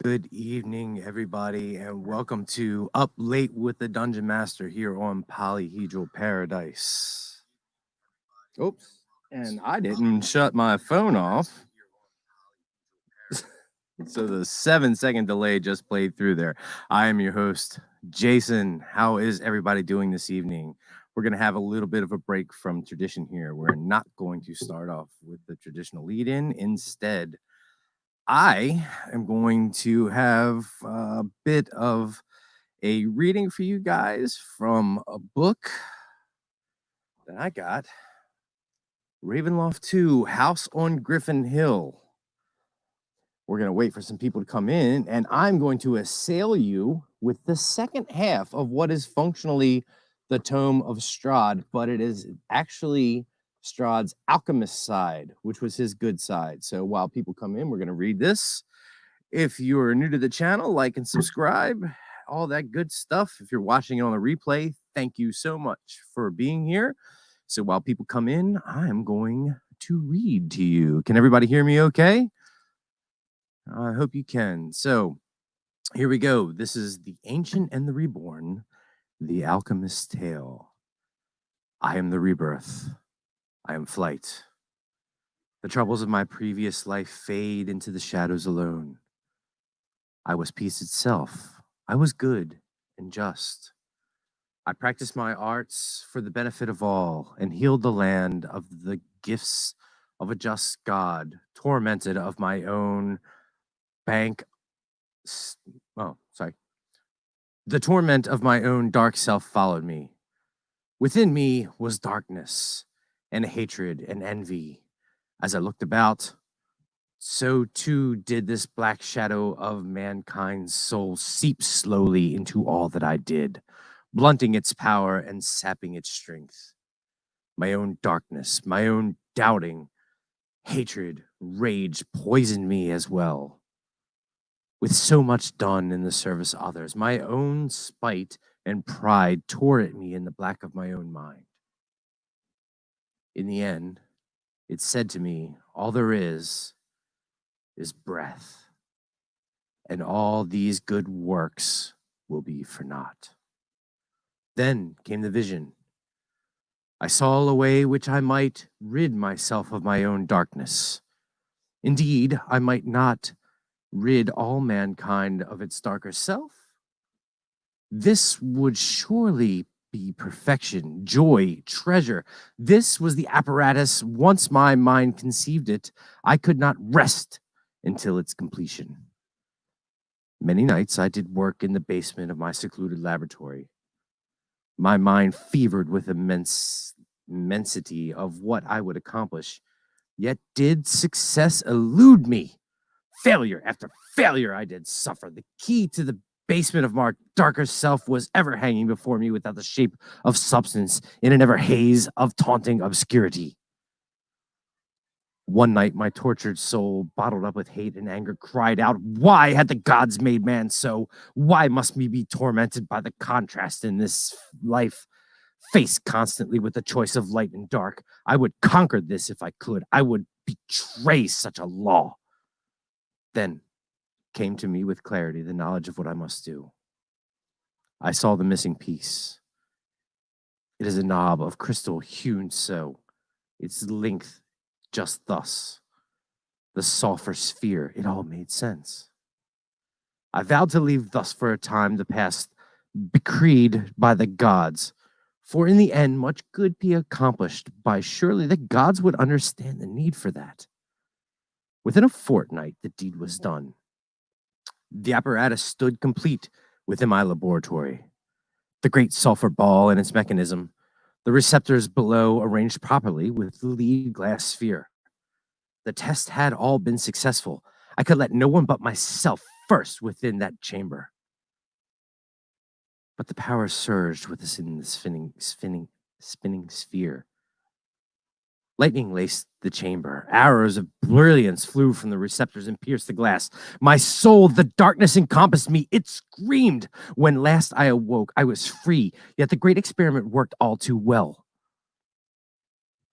Good evening, everybody, and welcome to Up Late with the Dungeon Master here on Polyhedral Paradise. Oops, and I didn't shut my phone off. So the 7-second delay just played through there. I am your host, Jason. How is everybody doing this evening? We're going to have a little bit of a break from tradition here. We're not going to start off with the traditional lead-in. Instead, I am going to have a bit of a reading for you guys from a book that I got, Ravenloft 2, House on Griffin Hill. We're going to wait for some people to come in, and I'm going to assail you with the second half of what is functionally the Tome of Strahd, but it is actually Strahd's alchemist side, which was his good side. So while people come in, we're going to read this. If you're new to the channel, like and subscribe, all that good stuff. If you're watching it on a replay, thank you so much for being here. So while people come in, I'm going to read to you. Can everybody hear me okay? I hope you can. So here we go. This is The Ancient and the Reborn, The Alchemist's Tale. I am the rebirth. I am flight. The troubles of my previous life fade into the shadows alone. I was peace itself. I was good and just. I practiced my arts for the benefit of all and healed the land of the gifts of a just God, tormented of my own The torment of my own dark self followed me. Within me was darkness and hatred and envy. As I looked about, so too did this black shadow of mankind's soul seep slowly into all that I did, blunting its power and sapping its strength. My own darkness, my own doubting, hatred, rage poisoned me as well. With so much done in the service of others, my own spite and pride tore at me in the black of my own mind. In the end, it said to me, all there is breath, and all these good works will be for naught. Then came the vision. I saw a way which I might rid myself of my own darkness. Indeed, I might not rid all mankind of its darker self. This would surely be perfection, joy, treasure. This was the apparatus. Once my mind conceived it, I could not rest until its completion. Many nights I did work in the basement of my secluded laboratory. My mind fevered with immensity of what I would accomplish, yet did success elude me? Failure after failure I did suffer. The key to the basement of my darker self was ever hanging before me without the shape of substance, in an ever haze of taunting obscurity. One night my tortured soul, bottled up with hate and anger, cried out, why had the gods made man so? Why must we be tormented by the contrast in this life? Faced constantly with the choice of light and dark, I would conquer this if I could. I would betray such a law. Then came to me with clarity the knowledge of what I must do. I saw the missing piece. It is a knob of crystal hewn so, its length just thus. The sulfur sphere, it all made sense. I vowed to leave thus for a time the past decreed by the gods, for in the end much good be accomplished by surely the gods would understand the need for that. Within a fortnight, the deed was done. The apparatus stood complete within my laboratory. The great sulfur ball and its mechanism, the receptors below arranged properly with the lead glass sphere. The test had all been successful. I could let no one but myself first within that chamber. But the power surged with us in the spinning sphere. Lightning laced the chamber. Arrows of brilliance flew from the receptors and pierced the glass. My soul, the darkness encompassed me. It screamed. When last I awoke, I was free, yet the great experiment worked all too well.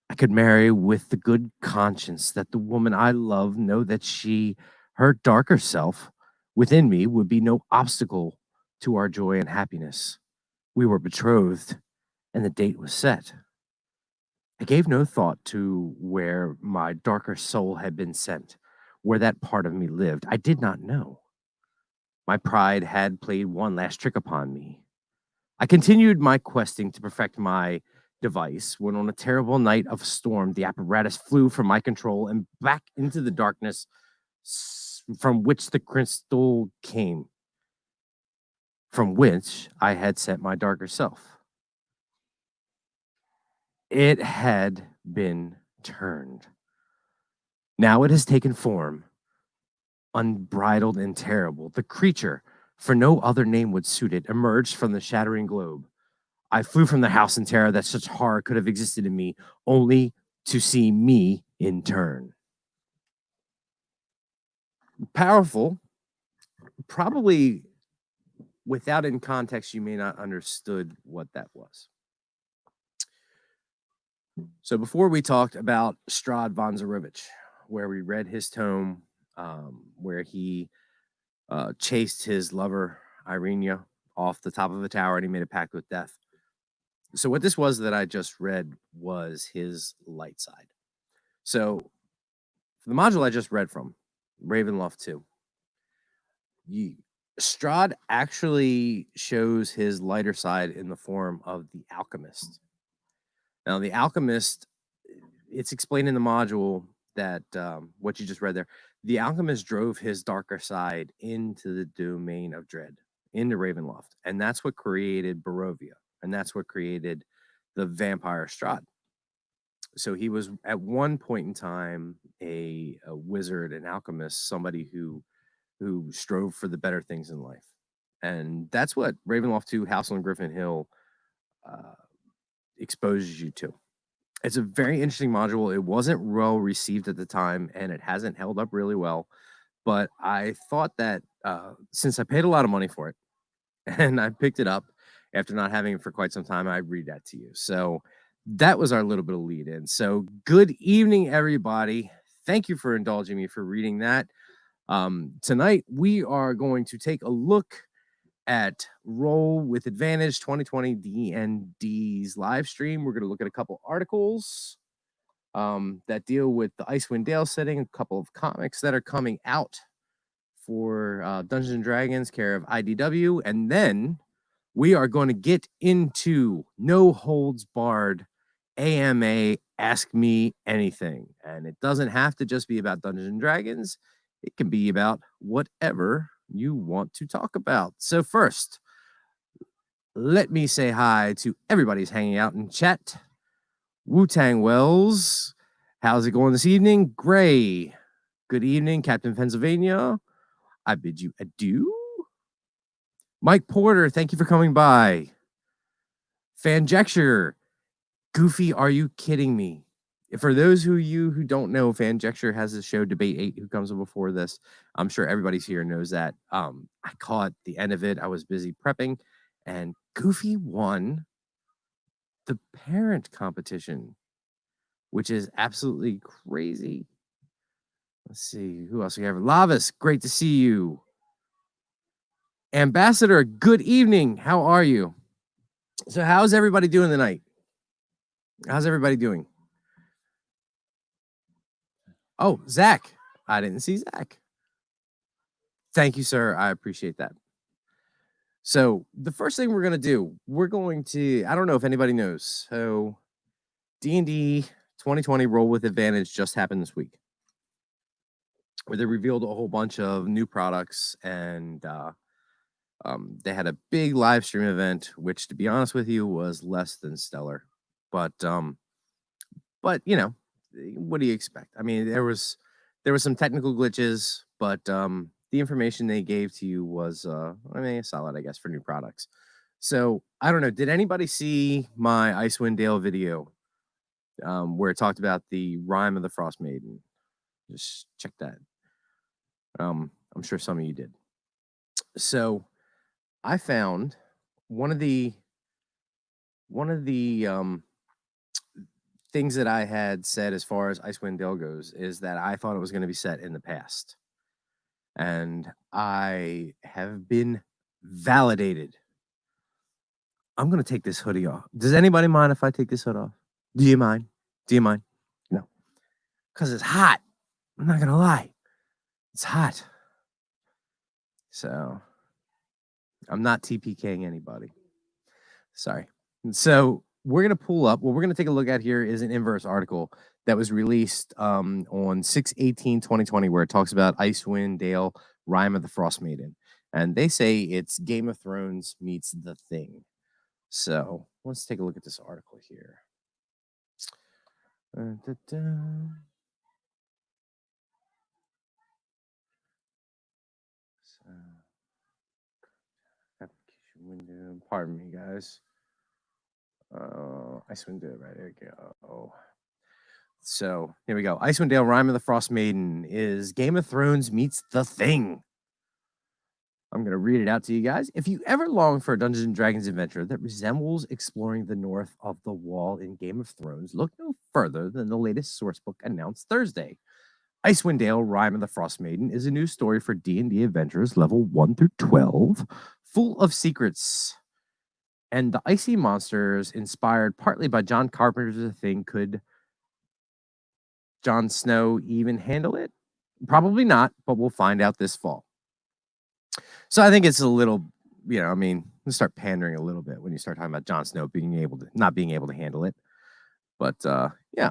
I could marry with the good conscience that the woman I love know that she, her darker self, Within me would be no obstacle to our joy and happiness. We were betrothed, and the date was set. I gave no thought to where my darker soul had been sent, where that part of me lived. I did not know. My pride had played one last trick upon me. I continued my questing to perfect my device when, on a terrible night of storm, the apparatus flew from my control and back into the darkness from which the crystal came, from which I had sent my darker self. It had been turned. Now it has taken form, unbridled and terrible. The creature, for no other name would suit it, emerged from the shattering globe. I flew from the house in terror that such horror could have existed in me, only to see me in turn. Powerful, probably without in context, you may not understood what that was. So before we talked about Strahd von Zarevich, where we read his tome, where he chased his lover, Irenia, off the top of a tower and he made a pact with death. So what this was that I just read was his light side. So the module I just read from, Ravenloft 2, Strahd actually shows his lighter side in the form of the alchemist. Now, the alchemist, it's explained in the module that what you just read there, the alchemist drove his darker side into the domain of dread, into Ravenloft. And that's what created Barovia. And that's what created the vampire Strahd. So he was at one point in time a wizard, an alchemist, somebody who strove for the better things in life. And that's what Ravenloft 2, House on Griffin Hill exposes you to. It's a very interesting module. It wasn't well received at the time, and it hasn't held up really well. But I thought that since I paid a lot of money for it, and I picked it up after not having it for quite some time, I'd read that to you. So that was our little bit of lead in. So good evening, everybody. Thank you for indulging me for reading that. Tonight, we are going to take a look at Roll With Advantage 2020 DnD's live stream. We're going to look at a couple articles that deal with the Icewind Dale setting, a couple of comics that are coming out for Dungeons & Dragons, care of IDW, and then we are going to get into No Holds Barred AMA Ask Me Anything. And it doesn't have to just be about Dungeons & Dragons. It can be about whatever you want to talk about. So first, let me say hi to everybody who's hanging out in chat. Wu-Tang Wells, how's it going this evening? Gray, good evening. Captain Pennsylvania, I bid you adieu. Mike Porter, thank you for coming by. Fanjecture, Goofy, are you kidding me? For those of you who don't know, Fanjecture has a show, Debate 8, who comes before this. I'm sure everybody's here knows that. I caught the end of it. I was busy prepping, and Goofy won the parent competition, which is absolutely crazy. Let's see, who else we have? Lavis, great to see you. Ambassador, good evening. How are you? So how's everybody doing tonight? How's everybody doing? Oh, Zach. I didn't see Zach. Thank you, sir. I appreciate that. So the first thing we're going to do, we're going to, I don't know if anybody knows. So D&D 2020 Roll With Advantage just happened this week, where they revealed a whole bunch of new products, and they had a big live stream event, which, to be honest with you, was less than stellar. But you know, what do you expect? I mean, there was some technical glitches, but the information they gave to you was, I mean, solid, I guess, for new products. So I don't know. Did anybody see my Icewind Dale video where it talked about the Rime of the Frost Maiden? Just check that. I'm sure some of you did. So I found one of the things that I had said as far as Icewind Dale goes is that I thought it was going to be set in the past. and I have been validated. I'm going to take this hoodie off. Does anybody mind if I take this hood off? Do you mind? Do you mind? No. Because it's hot. I'm not going to lie. It's hot. So I'm not TPKing anybody. Sorry. So we're going to pull up. What we're going to take a look at here is an inverse article that was released on 6/18/2020, where it talks about Icewind Dale, Rime of the Frost Maiden. And they say it's Game of Thrones meets The Thing. So let's take a look at this article here. So, application window. Pardon me, guys. Icewind Dale, right there we go. So here we go. Icewind Dale, Rime of the Frost Maiden is Game of Thrones meets The Thing. I'm going to read it out to you guys. If you ever long for a Dungeons and Dragons adventure that resembles exploring the north of the wall in Game of Thrones, look no further than the latest sourcebook announced Thursday. Icewind Dale, Rime of the Frost Maiden is a new story for D&D adventurers level 1 through 12, full of secrets. And the icy monsters, inspired partly by John Carpenter's The Thing, could Jon Snow even handle it? Probably not, but we'll find out this fall. So I think it's a little, I mean, let's start pandering a little bit when you start talking about Jon Snow not being able to handle it. But yeah.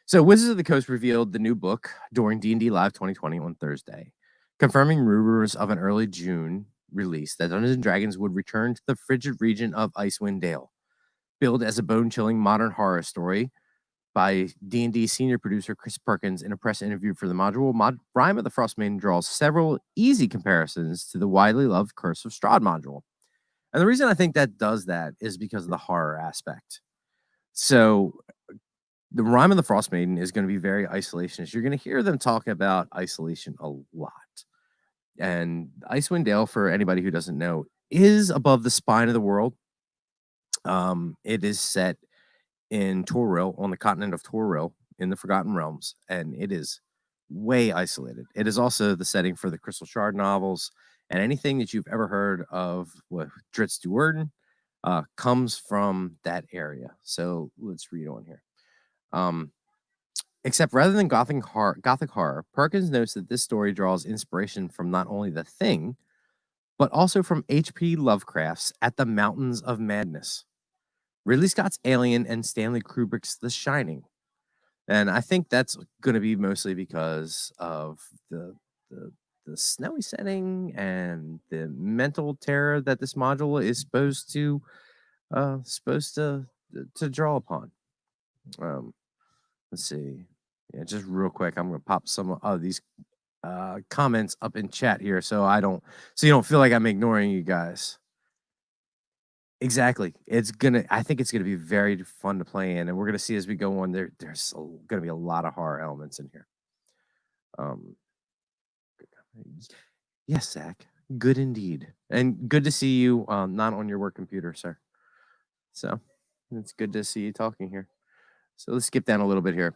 So Wizards of the Coast revealed the new book during D&D Live 2020 on Thursday, confirming rumors of an early June release that Dungeons and Dragons would return to the frigid region of Icewind Dale. Billed as a bone-chilling modern horror story by D&D senior producer Chris Perkins in a press interview for the module, Rime of the Frost Maiden draws several easy comparisons to the widely loved Curse of Strahd module. And the reason I think that does that is because of the horror aspect. So the Rime of the Frost Maiden is going to be very isolationist. You're going to hear them talk about isolation a lot. And Icewind Dale, for anybody who doesn't know, is above the spine of the world. It is set in Toril, on the continent of Toril, in the Forgotten Realms, and it is way isolated. It is also the setting for the Crystal Shard novels, and anything that you've ever heard of with Dritz Duerden comes from that area. So let's read on here. Except rather than gothic horror, Perkins notes that this story draws inspiration from not only The Thing, but also from H.P. Lovecraft's At the Mountains of Madness, Ridley Scott's Alien, and Stanley Kubrick's The Shining. And I think that's going to be mostly because of the snowy setting and the mental terror that this module is supposed to draw upon. Let's see. Yeah, just real quick, I'm going to pop some of these comments up in chat here so you don't feel like I'm ignoring you guys. Exactly. I think it's gonna be very fun to play in, and we're gonna see as we go on. There's gonna be a lot of horror elements in here. Yes, Zach. Good indeed, and good to see you. Not on your work computer, sir. So it's good to see you talking here. So let's skip down a little bit here.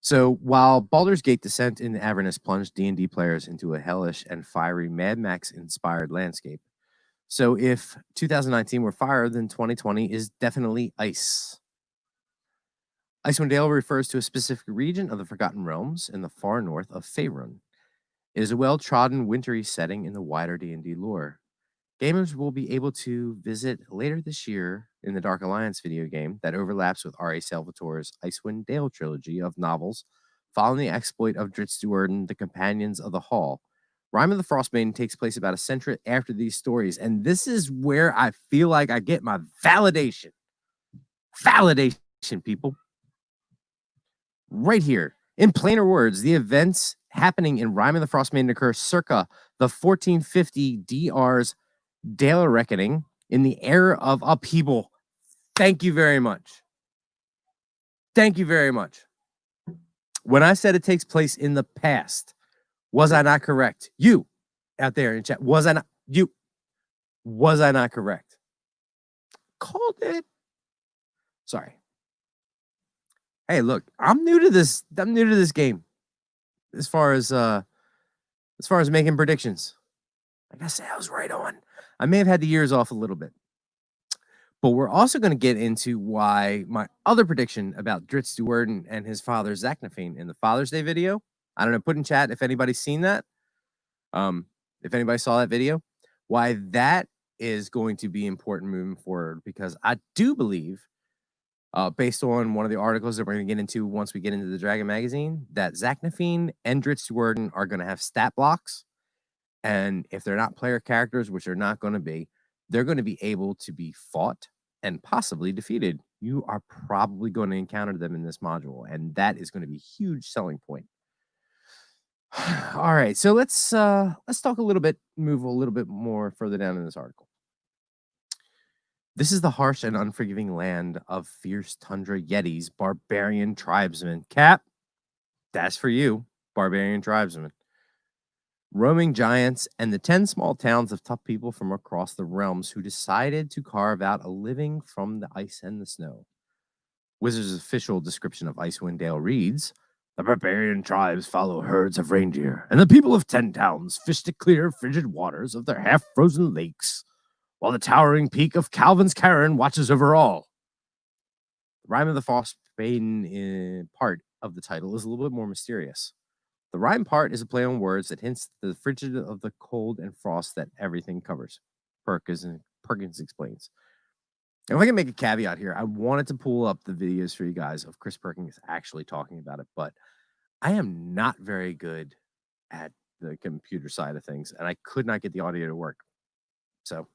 So while Baldur's Gate Descent into Avernus plunged D&D players into a hellish and fiery Mad Max-inspired landscape, so if 2019 were fire, then 2020 is definitely ice. Icewind Dale refers to a specific region of the Forgotten Realms in the far north of Faerun. It is a well-trodden, wintry setting in the wider D&D lore. Gamers will be able to visit later this year in the Dark Alliance video game that overlaps with R.A. Salvatore's Icewind Dale trilogy of novels following the exploit of Dritz Duerden, the Companions of the Hall. Rime of the Frost Maiden takes place about a century after these stories, and this is where I feel like I get my validation. Validation, people. Right here. In plainer words, the events happening in Rime of the Frost Maiden occur circa the 1450 DR's Dale Reckoning in the era of upheaval. Thank you very much. Thank you very much. When I said it takes place in the past, was I not correct? You out there in chat, was I not correct? Called it. Sorry. Hey, look, I'm new to this game. as far as making predictions. I gotta say, I was right on. I may have had the years off a little bit. But we're also going to get into why my other prediction about Dritz Duerden and his father, Zachnafine, in the Father's Day video. I don't know, put in chat if anybody's seen that. If anybody saw that video, why that is going to be important moving forward, because I do believe, based on one of the articles that we're going to get into once we get into the Dragon magazine, that Zachnafine and Dritz Duerden are going to have stat blocks. And if they're not player characters, which they're not going to be, they're going to be able to be fought and possibly defeated. You are probably going to encounter them in this module, and that is going to be a huge selling point. All right, so let's talk a little bit, move a little bit more further down in this article. This is the harsh and unforgiving land of fierce tundra yetis, barbarian tribesmen. Cap, that's for you, barbarian tribesmen. Roaming giants and the 10 small towns of tough people from across the realms who decided to carve out a living from the ice and the snow. Wizards' official description of Icewind Dale reads, "The barbarian tribes follow herds of reindeer, and the people of 10 towns fish to clear frigid waters of their half-frozen lakes, while the towering peak of Calvin's Cairn watches over all." The rhyme of the Frost Maiden part of the title is a little bit more mysterious. The rhyme part is a play on words that hints at the frigid of the cold and frost that everything covers. Perkins explains. And if I can make a caveat here, I wanted to pull up the videos for you guys of Chris Perkins actually talking about it, but I am not very good at the computer side of things, and I could not get the audio to work. So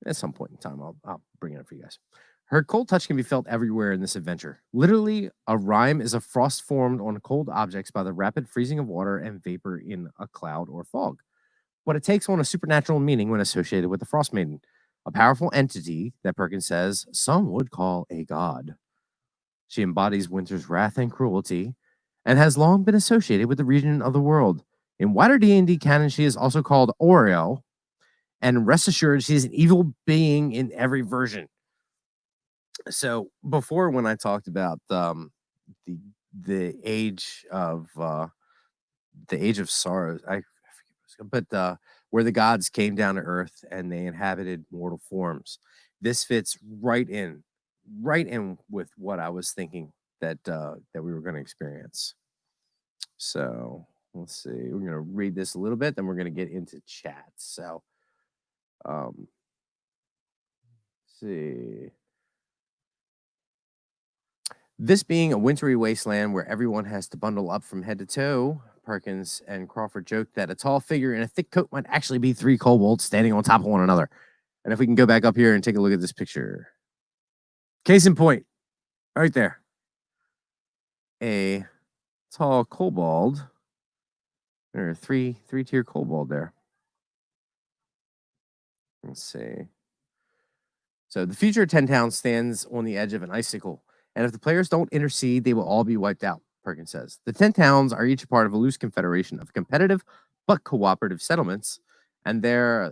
at some point in time, I'll bring it up for you guys. Her cold touch can be felt everywhere in this adventure. Literally, a rime is a frost formed on cold objects by the rapid freezing of water and vapor in a cloud or fog. But it takes on a supernatural meaning when associated with the Frost Maiden, a powerful entity that Perkins says some would call a god. She embodies winter's wrath and cruelty, and has long been associated with the region of the world. In wider D&D canon, she is also called Oriel, and rest assured, she is an evil being in every version. So before, when I talked about the age of sorrows, I forget, but where the gods came down to earth and they inhabited mortal forms, this fits right in with what I was thinking that we were going to experience. So let's see, we're going to read this a little bit, then we're going to get into chat. So let's see. This being a wintry wasteland where everyone has to bundle up from head to toe, Perkins and Crawford joked that a tall figure in a thick coat might actually be 3 kobolds standing on top of one another. And if we can go back up here and take a look at this picture. Case in point, right there. A tall kobold. There are three-tier kobold there. Let's see. So the future of 10 towns stands on the edge of an icicle. And if the players don't intercede, they will all be wiped out, Perkins says. The 10 towns are each part of a loose confederation of competitive but cooperative settlements. And then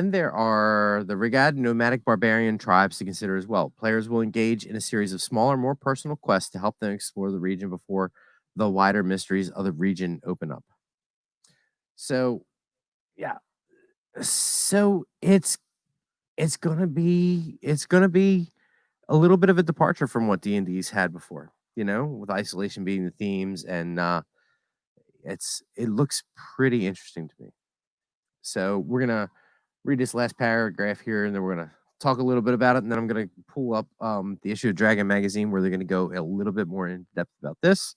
there are the Rigad nomadic barbarian tribes to consider as well. Players will engage in a series of smaller, more personal quests to help them explore the region before the wider mysteries of the region open up. So, yeah. So it's gonna be a little bit of a departure from what D&D's had before, with isolation being the themes, and it looks pretty interesting to me. So we're gonna read this last paragraph here, and then we're gonna talk a little bit about it, and then I'm gonna pull up the issue of Dragon magazine where they're gonna go a little bit more in depth about this,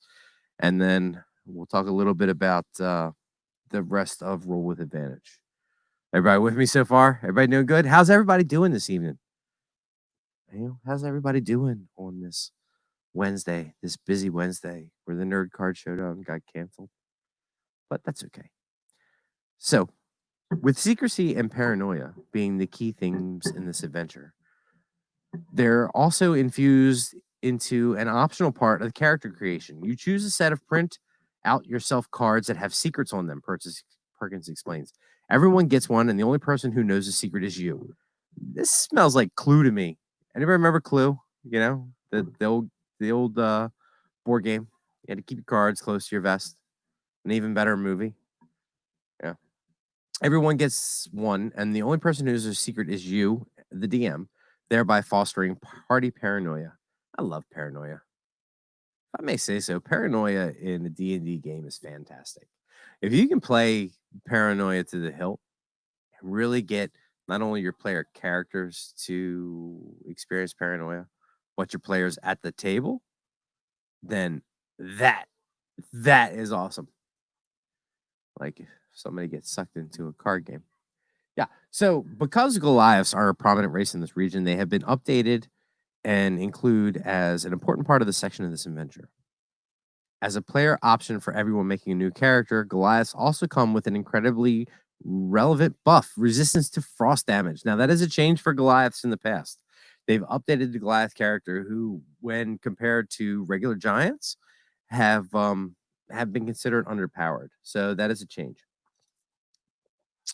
and then we'll talk a little bit about the rest of Roll With Advantage. Everybody with me so far? Everybody doing good? How's everybody doing this evening? How's everybody doing on this Wednesday, this busy Wednesday, where the Nerd Card Showdown got canceled? But that's okay. So, with secrecy and paranoia being the key themes in this adventure, they're also infused into an optional part of the character creation. You choose a set of print out yourself cards that have secrets on them, Perkins explains. Everyone gets one, and the only person who knows the secret is you. This smells like Clue to me. Anybody remember Clue? The old board game. You had to keep your cards close to your vest. An even better movie. Yeah. Everyone gets one, and the only person who's a secret is you, the DM, thereby fostering party paranoia. I love paranoia. If I may say so, paranoia in a D&D game is fantastic. If you can play paranoia to the hilt and really get not only your player characters to experience paranoia, but your players at the table, then that is awesome. Like if somebody gets sucked into a card game. Yeah. So because Goliaths are a prominent race in this region, they have been updated and include as an important part of the section of this adventure. As a player option for everyone making a new character, Goliaths also come with an incredibly relevant buff, resistance to frost damage. Now, that is a change for Goliaths in the past. They've updated the Goliath character who, when compared to regular giants, have been considered underpowered. So that is a change.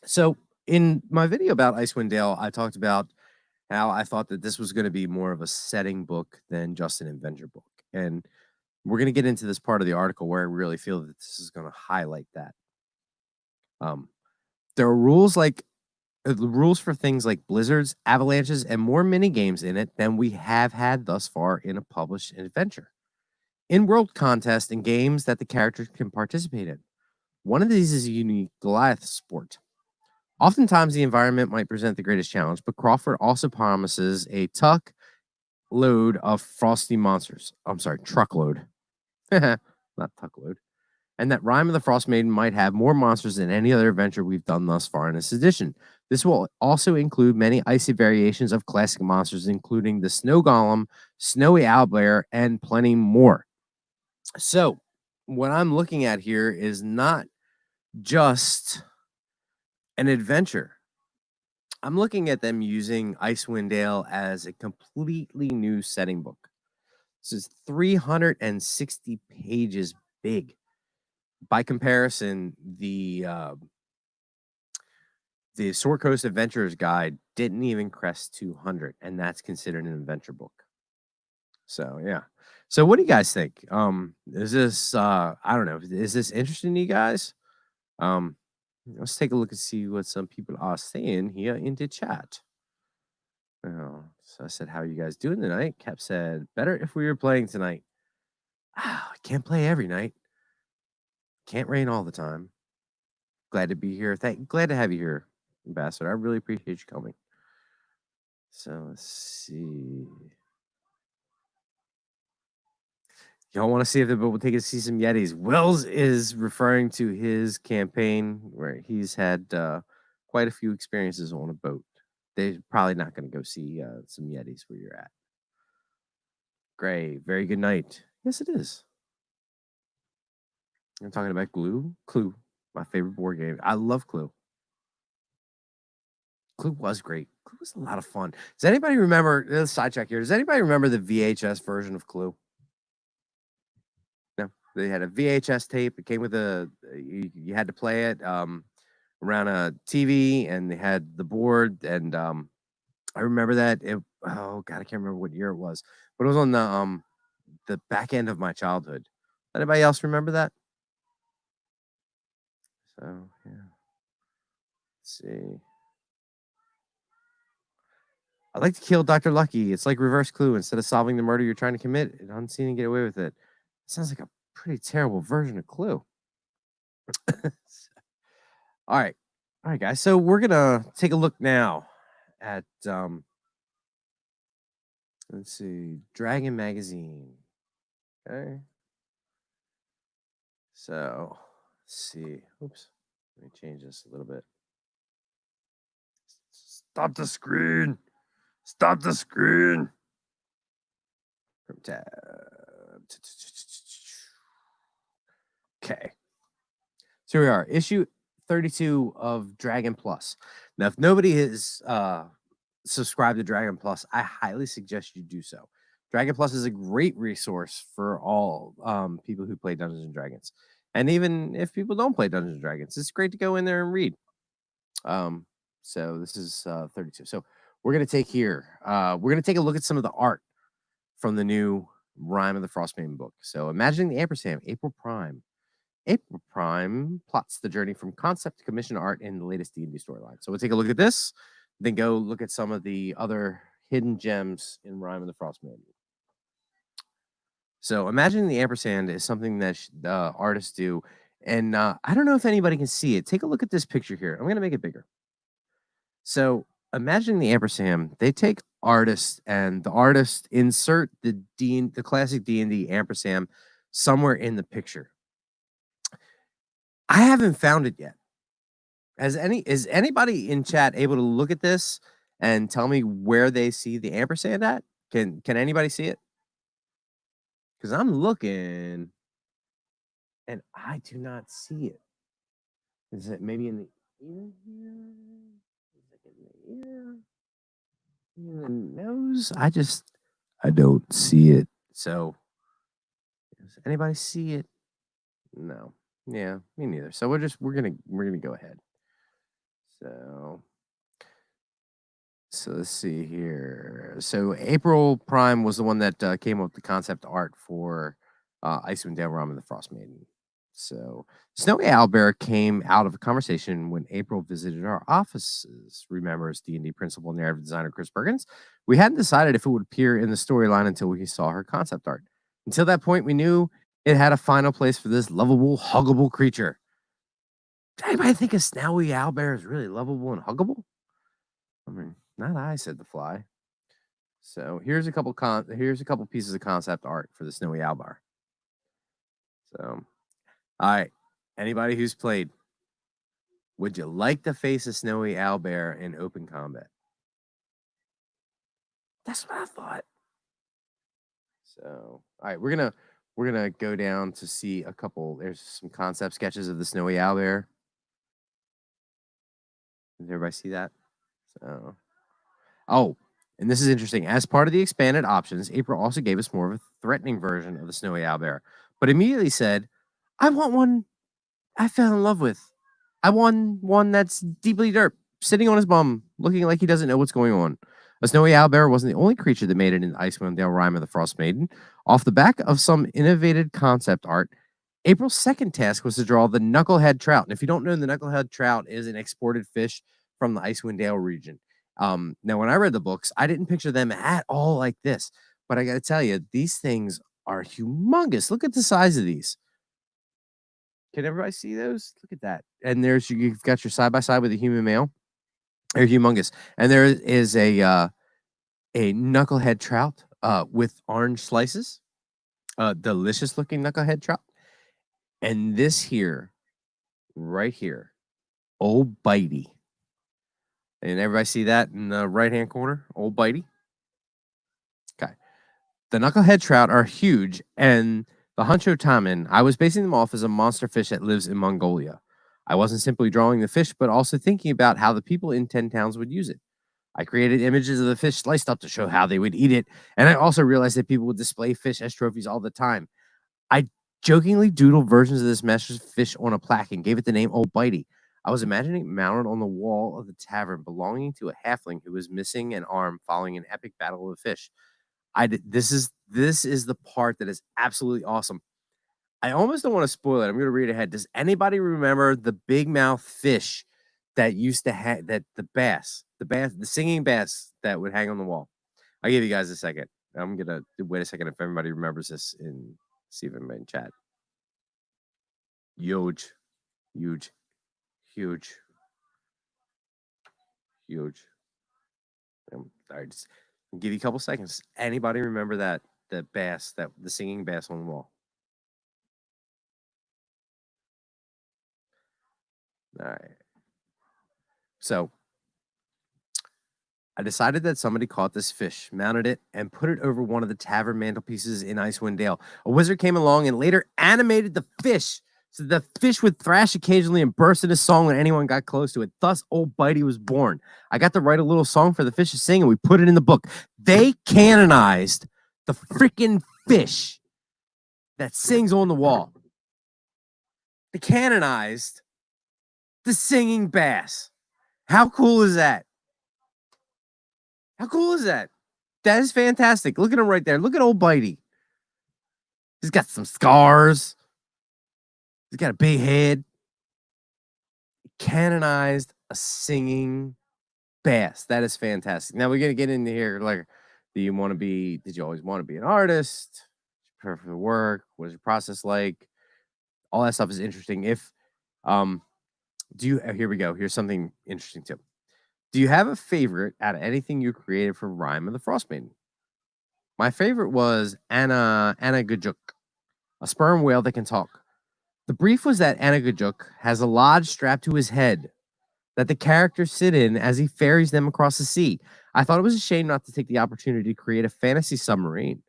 So in my video about Icewind Dale, I talked about how I thought that this was going to be more of a setting book than just an adventure book. And we're going to get into this part of the article where I really feel that this is going to highlight that. There are rules like the rules for things like blizzards, avalanches, and more mini games in it than we have had thus far in a published adventure. In-world contests and games that the characters can participate in. One of these is a unique Goliath sport. Oftentimes, the environment might present the greatest challenge, but Crawford also promises a truckload of frosty monsters. I'm sorry, truckload. Not tuckload. And that Rime of the Frost Maiden might have more monsters than any other adventure we've done thus far in this edition. This will also include many icy variations of classic monsters, including the Snow Golem, Snowy Owlbear, and plenty more. So, what I'm looking at here is not just an adventure. I'm looking at them using Icewind Dale as a completely new setting book. This is 360 pages big. By comparison, the Sword Coast Adventurers Guide didn't even crest 200, and that's considered an adventure book. So yeah. So what do you guys think? Is this I don't know, is this interesting to you guys? Let's take a look and see what some people are saying here in the chat. Oh, so I said, how are you guys doing tonight? Cap said, better if we were playing tonight. I can't play every night. Can't rain all the time. Glad to be here. Glad to have you here, Ambassador. I really appreciate you coming. So let's see. Y'all want to see if the boat will take us to see some Yetis? Wells is referring to his campaign where he's had quite a few experiences on a boat. They're probably not going to go see some Yetis where you're at. Great. Very good night. Yes, it is. I'm talking about Clue. Clue, my favorite board game. I love Clue. Clue was great. Clue was a lot of fun. Does anybody remember, sidetrack here, does anybody remember the VHS version of Clue? No, they had a VHS tape. It came with you had to play it around a TV, and they had the board. And I remember that. Oh God, I can't remember what year it was, but it was on the back end of my childhood. Anybody else remember that? So yeah, let's see. I'd like to kill Dr. Lucky. It's like reverse Clue. Instead of solving the murder you're trying to commit, unseen and get away with it. Sounds like a pretty terrible version of Clue. All right, guys. So we're gonna take a look now at let's see, Dragon Magazine. Okay. So let's see. Oops. Let me change this a little bit. Stop the screen. Stop the screen. From tab. Okay. So here we are, issue 32 of Dragon Plus. Now, if nobody has subscribed to Dragon Plus, I highly suggest you do so. Dragon Plus is a great resource for all people who play Dungeons and Dragons. And even if people don't play Dungeons and Dragons, it's great to go in there and read. So this is 32. So we're going to take here, we're going to take a look at some of the art from the new Rime of the Frost Maiden book. So imagining the ampersand, April Prime. April Prime plots the journey from concept to commission art in the latest D&D storyline. So we'll take a look at this, then go look at some of the other hidden gems in Rime of the Frost Maiden. So imagining the ampersand is something that artists do. And I don't know if anybody can see it. Take a look at this picture here. I'm going to make it bigger. So imagining the ampersand, they take artists and the artist insert the classic D&D ampersand somewhere in the picture. I haven't found it yet. Is anybody in chat able to look at this and tell me where they see the ampersand at? Can anybody see it? Because I'm looking and I do not see it. Is it maybe in the ear here? Is it in the ear? In the nose? I don't see it. So does anybody see it? No. Yeah, me neither. So we're gonna go ahead. So let's see here. So April Prime was the one that came up with the concept art for Icewind Dale Rime and the Frost Maiden. So Snowy Owlbear came out of a conversation when April visited our offices. Remembers D&D principal and narrative designer Chris Perkins. We hadn't decided if it would appear in the storyline until we saw her concept art. Until that point, we knew it had a final place for this lovable, huggable creature. Did anybody think a Snowy Owlbear is really lovable and huggable? I mean, not I, said the fly. So here's a couple pieces of concept art for the Snowy Owlbear. So, all right, anybody who's played, would you like to face a Snowy Owlbear in open combat? That's what I thought. So, all right, we're gonna go down to see a couple. There's some concept sketches of the Snowy Owlbear. Did everybody see that? So, oh, and this is interesting. As part of the expanded options, April also gave us more of a threatening version of the Snowy Owlbear, but immediately said, I want one I fell in love with. I want one that's deeply derp, sitting on his bum, looking like he doesn't know what's going on. A Snowy Owlbear wasn't the only creature that made it in Icewind Dale Rime of the Frost Maiden. Off the back of some innovative concept art, April's second task was to draw the knucklehead trout. And if you don't know, the knucklehead trout is an exported fish from the Icewind Dale region. Now, when I read the books, I didn't picture them at all like this. But I got to tell you, these things are humongous. Look at the size of these. Can everybody see those? Look at that. And you've got your side by side with a human male. They're humongous. And there is a knucklehead trout with orange slices. Delicious looking knucklehead trout. And this here, right here, Old Bitey. And everybody see that in the right-hand corner? Old Bitey. Okay. The knucklehead trout are huge, and the Huncho Taman, I was basing them off as a monster fish that lives in Mongolia. I wasn't simply drawing the fish, but also thinking about how the people in 10 towns would use it. I created images of the fish sliced up to show how they would eat it, and I also realized that people would display fish as trophies all the time. I jokingly doodled versions of this master's fish on a plaque and gave it the name Old Bitey. I was imagining it mounted on the wall of the tavern belonging to a halfling who was missing an arm following an epic battle of the fish. This is the part that is absolutely awesome. I almost don't want to spoil it. I'm going to read ahead. Does anybody remember the big mouth fish that used to have the singing bass that would hang on the wall? I'll give you guys a second. I'm going to wait a second if everybody remembers this and see if anybody in chat. Huge. All right, just give you a couple seconds. Anybody remember the singing bass on the wall? All right. So I decided that somebody caught this fish, mounted it, and put it over one of the tavern mantelpieces in Icewind Dale. A wizard came along and later animated the fish so the fish would thrash occasionally and burst into song when anyone got close to it. Thus, Old Bitey was born. I got to write a little song for the fish to sing, and we put it in the book. They canonized the freaking fish that sings on the wall. They canonized the singing bass. How cool is that? How cool is that? That is fantastic. Look at him right there. Look at Old Bitey. He's got some scars. He's got a big head. Canonized a singing bass. That is fantastic. Now we're gonna get into here. Like, did you always want to be an artist? Prepare for the work? What is your process like? All that stuff is interesting. If here we go. Here's something interesting too. Do you have a favorite out of anything you created for Rime of the Frost Maiden? My favorite was Anna Gajuk, a sperm whale that can talk. The brief was that Anna Gajuk has a lodge strapped to his head that the characters sit in as he ferries them across the sea. I thought it was a shame not to take the opportunity to create a fantasy submarine.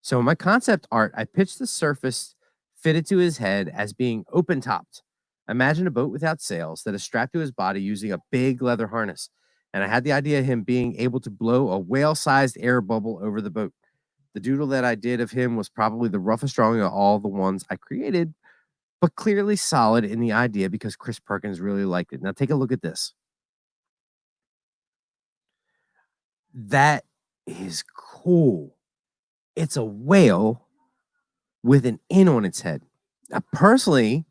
So in my concept art, I pitched the surface fitted to his head as being open-topped. Imagine a boat without sails that is strapped to his body using a big leather harness. And I had the idea of him being able to blow a whale-sized air bubble over the boat. The doodle that I did of him was probably the roughest drawing of all the ones I created, but clearly solid in the idea because Chris Perkins really liked it. Now take a look at this. That is cool. It's a whale with an N on its head. Now, personally,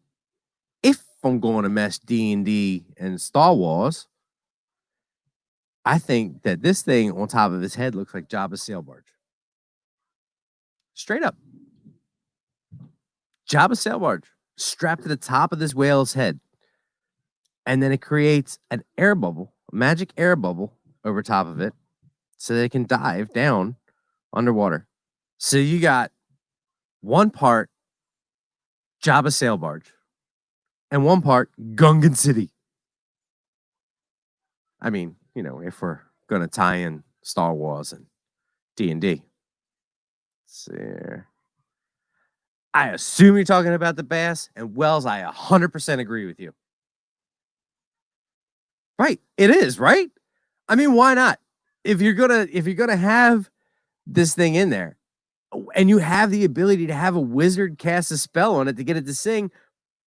if I'm going to mesh D&D and Star Wars, I think that this thing on top of his head looks like Jabba's sail barge. Straight up. Jabba's sail barge strapped to the top of this whale's head. And then it creates an air bubble, a magic air bubble over top of it so they can dive down underwater. So you got one part Jabba sail barge and one part Gungan City. I mean, if we're going to tie in Star Wars and D&D. Let's see here. I assume you're talking about the bass, and Wells, I 100% agree with you. Right. It is, right? I mean, why not? If you're gonna have this thing in there, and you have the ability to have a wizard cast a spell on it to get it to sing,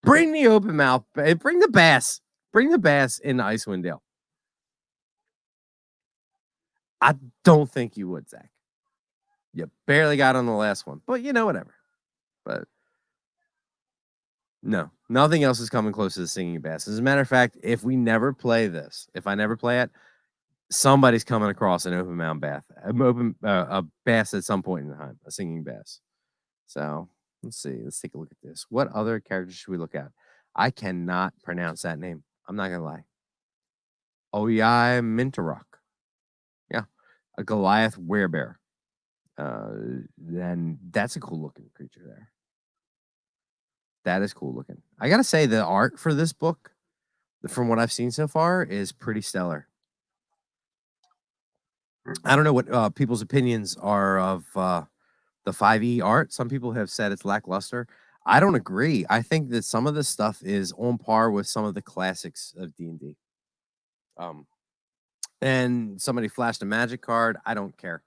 bring the open mouth, bring the bass into Icewind Dale. I don't think you would, Zach. You barely got on the last one, but whatever. But no, nothing else is coming close to the singing bass. As a matter of fact, if I never play it, somebody's coming across an open mouth bass, a bass at some point in time, a singing bass. So let's see. Let's take a look at this. What other characters should we look at? I cannot pronounce that name. I'm not gonna lie. Oyai Mintarok. Yeah, a Goliath werebear. Then that's a cool looking creature there. That is cool looking. I gotta say, the art for this book, from what I've seen so far, is pretty stellar. I don't know what people's opinions are of the 5e art. Some people have said it's lackluster. I don't agree. I think that some of this stuff is on par with some of the classics of D&D. And somebody flashed a magic card. I don't care.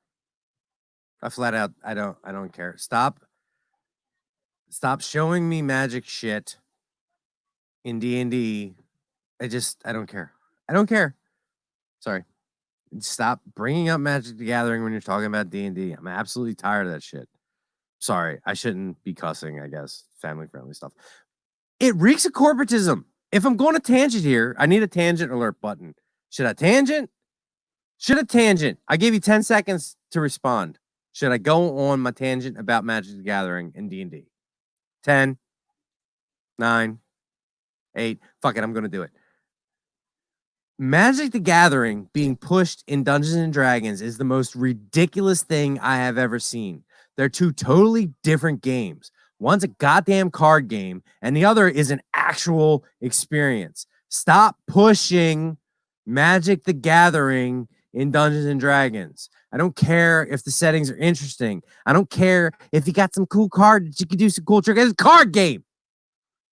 I flat out, I don't care. Stop showing me magic shit in D&D. I don't care. I don't care. Sorry. Stop bringing up Magic the Gathering when you're talking about D&D. I'm absolutely tired of that shit. Sorry, I shouldn't be cussing, I guess. Family-friendly stuff. It reeks of corporatism. If I'm going to tangent here, I need a tangent alert button. Should I tangent? I gave you 10 seconds to respond. Should I go on my tangent about Magic the Gathering and D&D? 10, 9, 8. Fuck it, I'm going to do it. Magic the Gathering being pushed in Dungeons and Dragons is the most ridiculous thing I have ever seen. They're two totally different games. One's a goddamn card game, and the other is an actual experience. Stop pushing Magic the Gathering in Dungeons and Dragons. I don't care if the settings are interesting. I don't care if you got some cool card that you can do some cool tricks. It's a card game.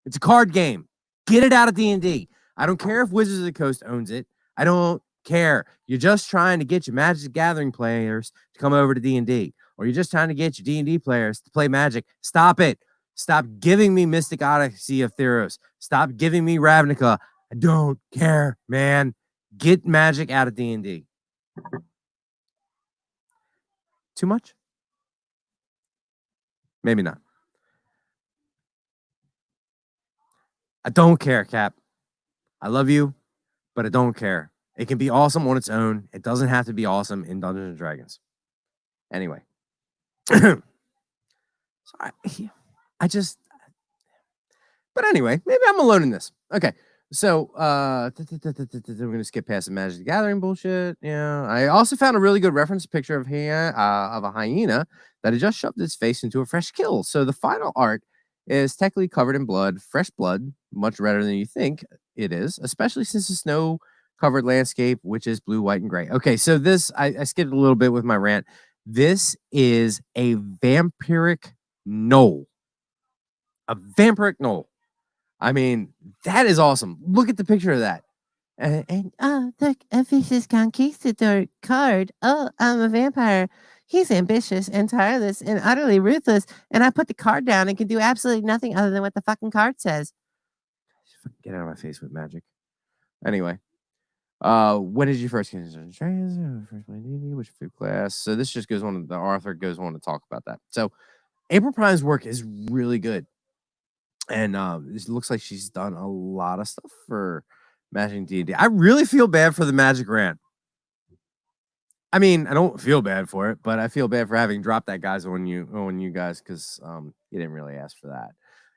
It's a card game. Get it out of D&D. I don't care if Wizards of the Coast owns it. I don't care. You're just trying to get your Magic the Gathering players to come over to D&D. Or you're just trying to get your D&D players to play Magic. Stop it. Stop giving me Mystic Odyssey of Theros. Stop giving me Ravnica. I don't care, man. Get Magic out of D&D. Too much? Maybe not. I don't care, Cap. I love you, but I don't care. It can be awesome on its own. It doesn't have to be awesome in Dungeons and Dragons. Anyway. So I just, but anyway, maybe I'm alone in this. Okay. So we're gonna skip past the Magic the Gathering bullshit. Yeah. I also found a really good reference picture of a hyena that had just shoved its face into a fresh kill. So the final art is technically covered in blood, fresh blood, much redder than you think it is, especially since the snow covered landscape, which is blue, white, and gray. Okay, so this I skipped a little bit with my rant. This is a vampiric knoll. A vampiric knoll. I mean, that is awesome. Look at the picture of that. Look, a vicious conquistador card. Oh, I'm a vampire. He's ambitious and tireless and utterly ruthless. And I put the card down and can do absolutely nothing other than what the fucking card says. Get out of my face with magic. Anyway, when did you first get into Dungeons & Dragons? First play D&D, what's your favorite class? So this just goes on. The author goes on to talk about that. So April Prime's work is really good. And it looks like she's done a lot of stuff for Magic D&D. I really feel bad for the Magic rant. I mean, I don't feel bad for it, but I feel bad for having dropped that guys on you guys because you didn't really ask for that.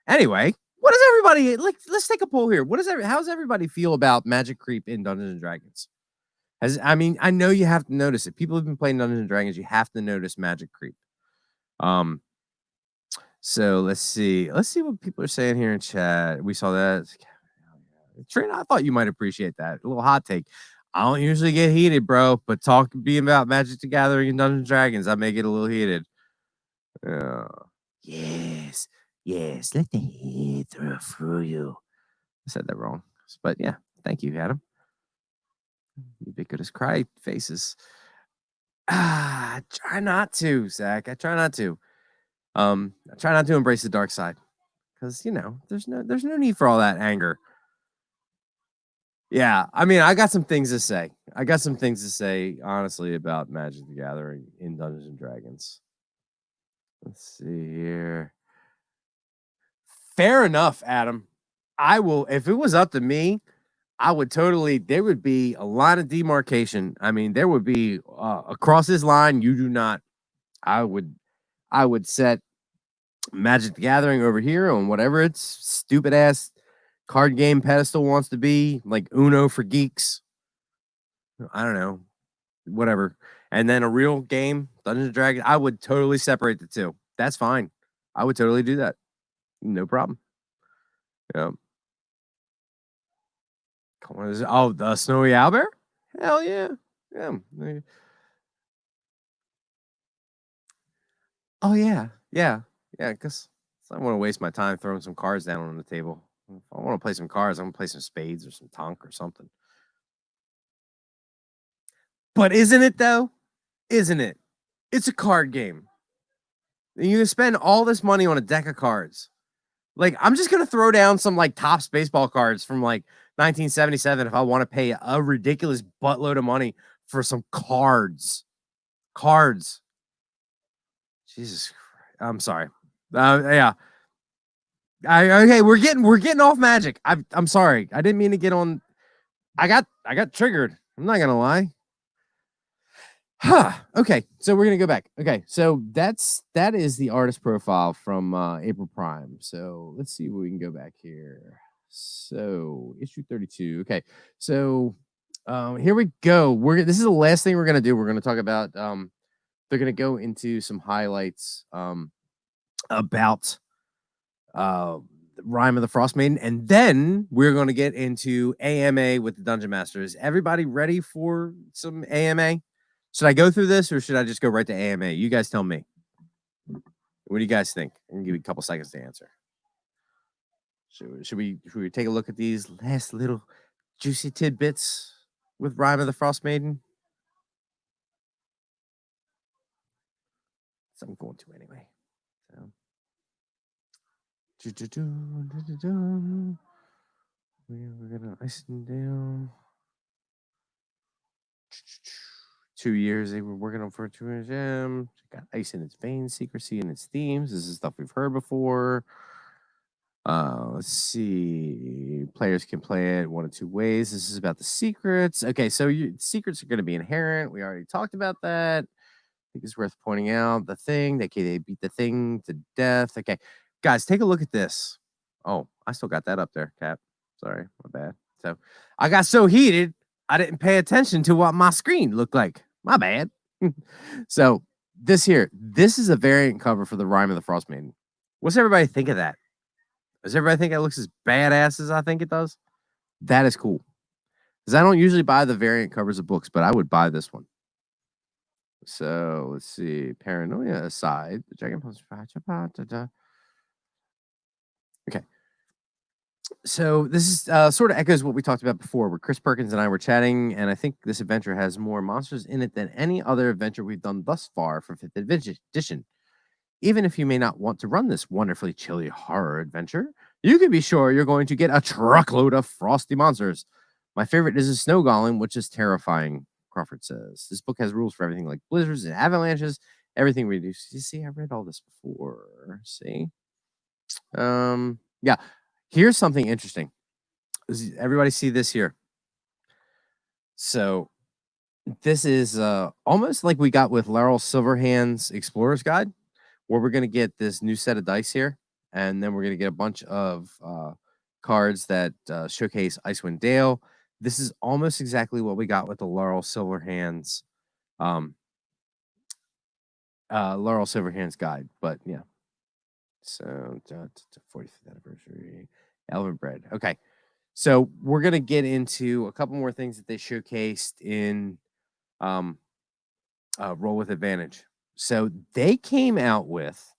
Anyway, what does everybody like? Let's take a poll here. How's everybody feel about Magic creep in Dungeons and Dragons? I mean, I know you have to notice it. People have been playing Dungeons and Dragons. You have to notice Magic creep. So let's see. Let's see what people are saying here in chat. We saw that. Trina, I thought you might appreciate that. A little hot take. I don't usually get heated, bro, but being about Magic the Gathering and Dungeons and Dragons, I may get a little heated. Yes. Yes. Let the heat through you. I said that wrong. But yeah, thank you, Adam. Ubiquitous cry faces. I try not to, Zach. I try not to. I try not to embrace the dark side. Because there's no need for all that anger. Yeah, I mean, I got some things to say. Honestly, about Magic the Gathering in Dungeons and Dragons. Let's see here. Fair enough, Adam. I will, if it was up to me, I would totally, there would be a line of demarcation. I mean, there would be across this line, you do not, I would set Magic the Gathering over here on whatever its stupid ass card game pedestal wants to be, like Uno for geeks. I don't know, whatever. And then a real game, Dungeons and Dragons, I would totally separate the two. That's fine. I would totally do that. No problem. Yeah. Oh, the Snowy Owlbear? Hell yeah. Yeah. Oh yeah. Yeah. Yeah. Because I don't want to waste my time throwing some cards down on the table. If I want to play some cards, I'm gonna play some spades or some tonk or something. But isn't it though? Isn't it? It's a card game. You can spend all this money on a deck of cards. Like, I'm just gonna throw down some like Topps baseball cards from like 1977 if I want to pay a ridiculous buttload of money for some cards. Cards. Jesus Christ. I'm sorry. Yeah. Okay, we're getting off Magic. I'm sorry. I didn't mean to get on. I got triggered. I'm not gonna lie. Huh. Okay, so we're gonna go back. Okay, so that is the artist profile from April Prime. So let's see where we can go back here. So issue 32. Okay, so here we go. This is the last thing we're gonna do. We're gonna talk about they're gonna go into some highlights about Rime of the Frost Maiden, and then we're gonna get into AMA with the Dungeon Master. Is everybody ready for some AMA? Should I go through this or should I just go right to AMA? You guys tell me. What do you guys think? I'm gonna give you a couple seconds to answer. Should we take a look at these last little juicy tidbits with Rime of the Frost Maiden? So I'm going to anyway. We're gonna ice them down. 2 years they were working on for 2 years. Got ice in its veins, secrecy in its themes. This is stuff we've heard before. Let's see. Players can play it one of two ways. This is about the secrets. Okay, so secrets are going to be inherent. We already talked about that. I think it's worth pointing out the thing. They beat the thing to death. Okay, guys, take a look at this. Oh, I still got that up there, Cap. Sorry, my bad. So I got so heated, I didn't pay attention to what my screen looked like. My bad. So this is a variant cover for the Rime of the Frost Maiden. What's everybody think of that? Does everybody think that looks as badass as I think it does? That is cool. Because I don't usually buy the variant covers of books, but I would buy this one. So let's see. Paranoia aside, the Dragon Pulse. Okay. So this is sort of echoes what we talked about before, where Chris Perkins and I were chatting, and I think this adventure has more monsters in it than any other adventure we've done thus far for 5th edition. Even if you may not want to run this wonderfully chilly horror adventure, you can be sure you're going to get a truckload of frosty monsters. My favorite is a snow golem, which is terrifying, Crawford says. This book has rules for everything like blizzards and avalanches, everything we do. You see, I read all this before. See? Yeah. Here's something interesting. Everybody see this here? So this is almost like we got with Laurel Silverhand's Explorer's Guide, where we're going to get this new set of dice here, and then we're going to get a bunch of cards that showcase Icewind Dale. This is almost exactly what we got with the Laurel Silverhand's guide, but yeah. So 45th anniversary, Elven Bread. Okay, so we're gonna get into a couple more things that they showcased in Roll With Advantage. So they came out with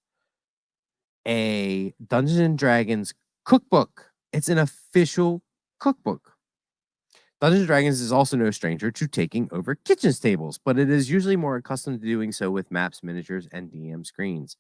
a Dungeons and Dragons cookbook. It's an official cookbook. Dungeons and Dragons is also no stranger to taking over kitchen tables, but it is usually more accustomed to doing so with maps, miniatures, and DM screens.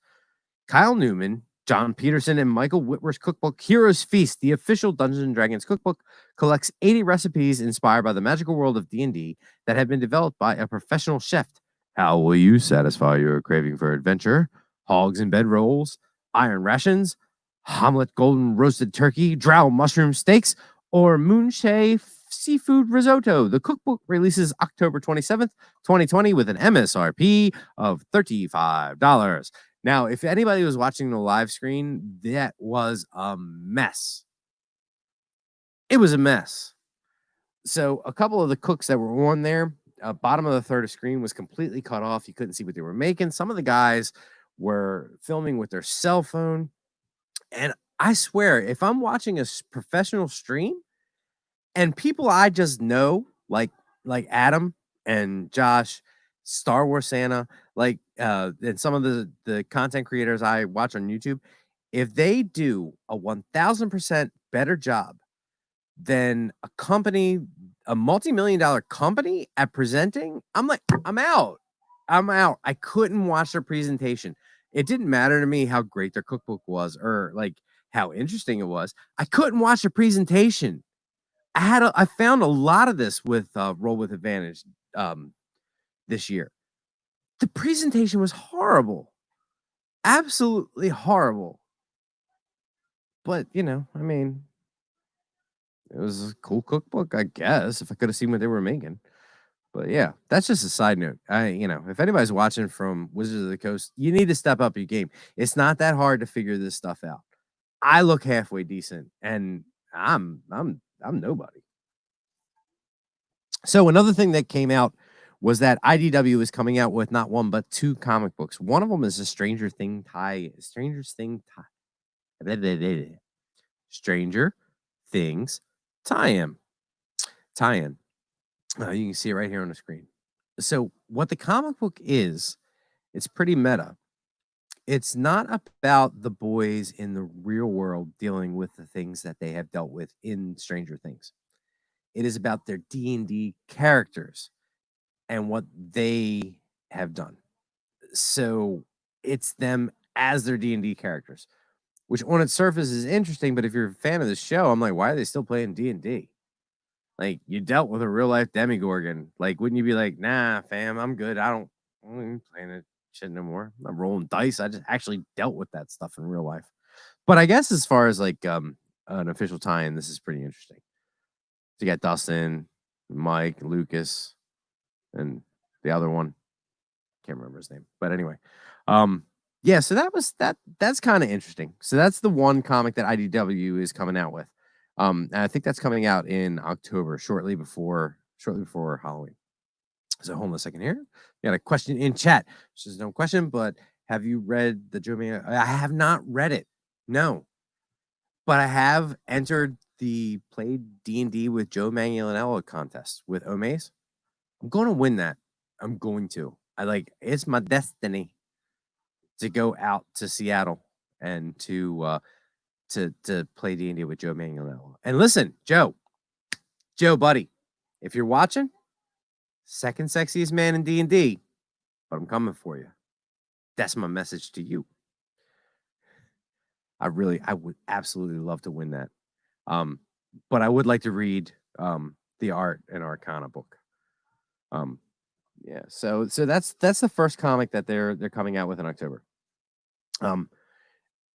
Kyle Newman, John Peterson, and Michael Whitworth's cookbook, Heroes Feast, the official Dungeons and Dragons cookbook, collects 80 recipes inspired by the magical world of D&D that have been developed by a professional chef. How will you satisfy your craving for adventure? Hogs and bedrolls, iron rations, Hamlet golden roasted turkey, drow mushroom steaks, or moonshay seafood risotto. The cookbook releases October 27th, 2020 with an MSRP of $35. Now, if anybody was watching the live screen, that was a mess. It was a mess. So a couple of the cooks that were on there, bottom of the third of screen was completely cut off. You couldn't see what they were making. Some of the guys were filming with their cell phone. And I swear, if I'm watching a professional stream and people I just know, like Adam and Josh, Star Wars Santa, and some of the content creators I watch on YouTube, if they do a 1000% better job than a company, a multi-million-dollar company at presenting, I'm like, I'm out. I couldn't watch their presentation. It didn't matter to me how great their cookbook was or like how interesting it was. I couldn't watch the presentation. I found a lot of this with Roll With Advantage this year. The presentation was horrible. Absolutely horrible. But, you know, I mean, it was a cool cookbook, I guess, if I could have seen what they were making. But yeah, that's just a side note. If anybody's watching from Wizards of the Coast, you need to step up your game. It's not that hard to figure this stuff out. I look halfway decent, and I'm nobody. So another thing that came out was that IDW is coming out with not one but 2 comic books. One of them is a Stranger Things tie-in. Stranger Things tie-in. You can see it right here on the screen. So what the comic book is, it's pretty meta. It's not about the boys in the real world dealing with the things that they have dealt with in Stranger Things. It is about their D&D characters and what they have done. So it's them as their D&D characters, which on its surface is interesting. But if you're a fan of the show, I'm like, why are they still playing D&D? Like, you dealt with a real life Demigorgon. Like, wouldn't you be like, nah, fam, I'm good. I'm playing it shit no more. I'm rolling dice. I just actually dealt with that stuff in real life. But I guess as far as like an official tie-in, this is pretty interesting. So you got Dustin, Mike, Lucas, and the other one. Can't remember his name. But anyway. Yeah, so that's kind of interesting. So that's the one comic that IDW is coming out with. And I think that's coming out in October, shortly before Halloween. So hold on a second here. We got a question in chat. Which is no question, but have you read the Joe Manganiello? I have not read it. No. But I have entered the played D&D with Joe Manganiello contest with Omaze. I'm going to win that. I'm going to. It's my destiny to go out to Seattle and to play D&D with Joe Manganiello. And listen, Joe, buddy, if you're watching, second sexiest man in D&D, but I'm coming for you. That's my message to you. I would absolutely love to win that. But I would like to read the Art and Arcana book. Yeah, so that's the first comic that they're coming out with in October.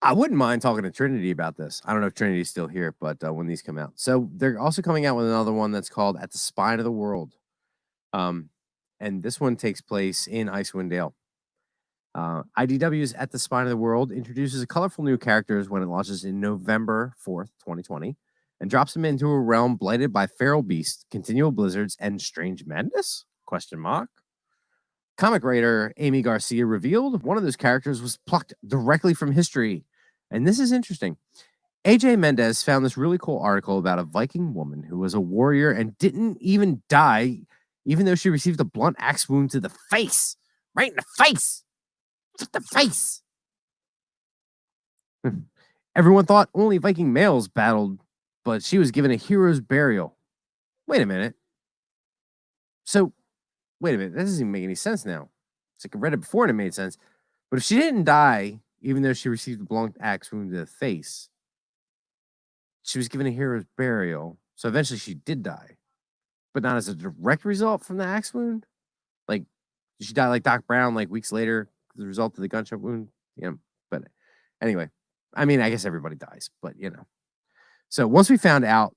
I wouldn't mind talking to Trinity about this. I don't know if Trinity's still here, but when these come out. So they're also coming out with another one that's called At the Spine of the World. And this one takes place in Icewind Dale. IDW's At the Spine of the World introduces a colorful new characters when it launches in November 4th, 2020, and drops them into a realm blighted by feral beasts, continual blizzards, and strange madness? ? Comic writer Amy Garcia revealed one of those characters was plucked directly from history. And this is interesting. AJ Mendez found this really cool article about a Viking woman who was a warrior and didn't even die, even though she received a blunt axe wound to the face. Right in the face. Just the face. Everyone thought only Viking males battled, but she was given a hero's burial. Wait a minute. So, wait a minute. That doesn't even make any sense now. It's like I read it before and it made sense. But if she didn't die, even though she received a blunt axe wound to the face, she was given a hero's burial. So eventually she did die, but not as a direct result from the axe wound. Like, she died like Doc Brown, like weeks later, as a result of the gunshot wound. But anyway, I mean, I guess everybody dies, but So once we found out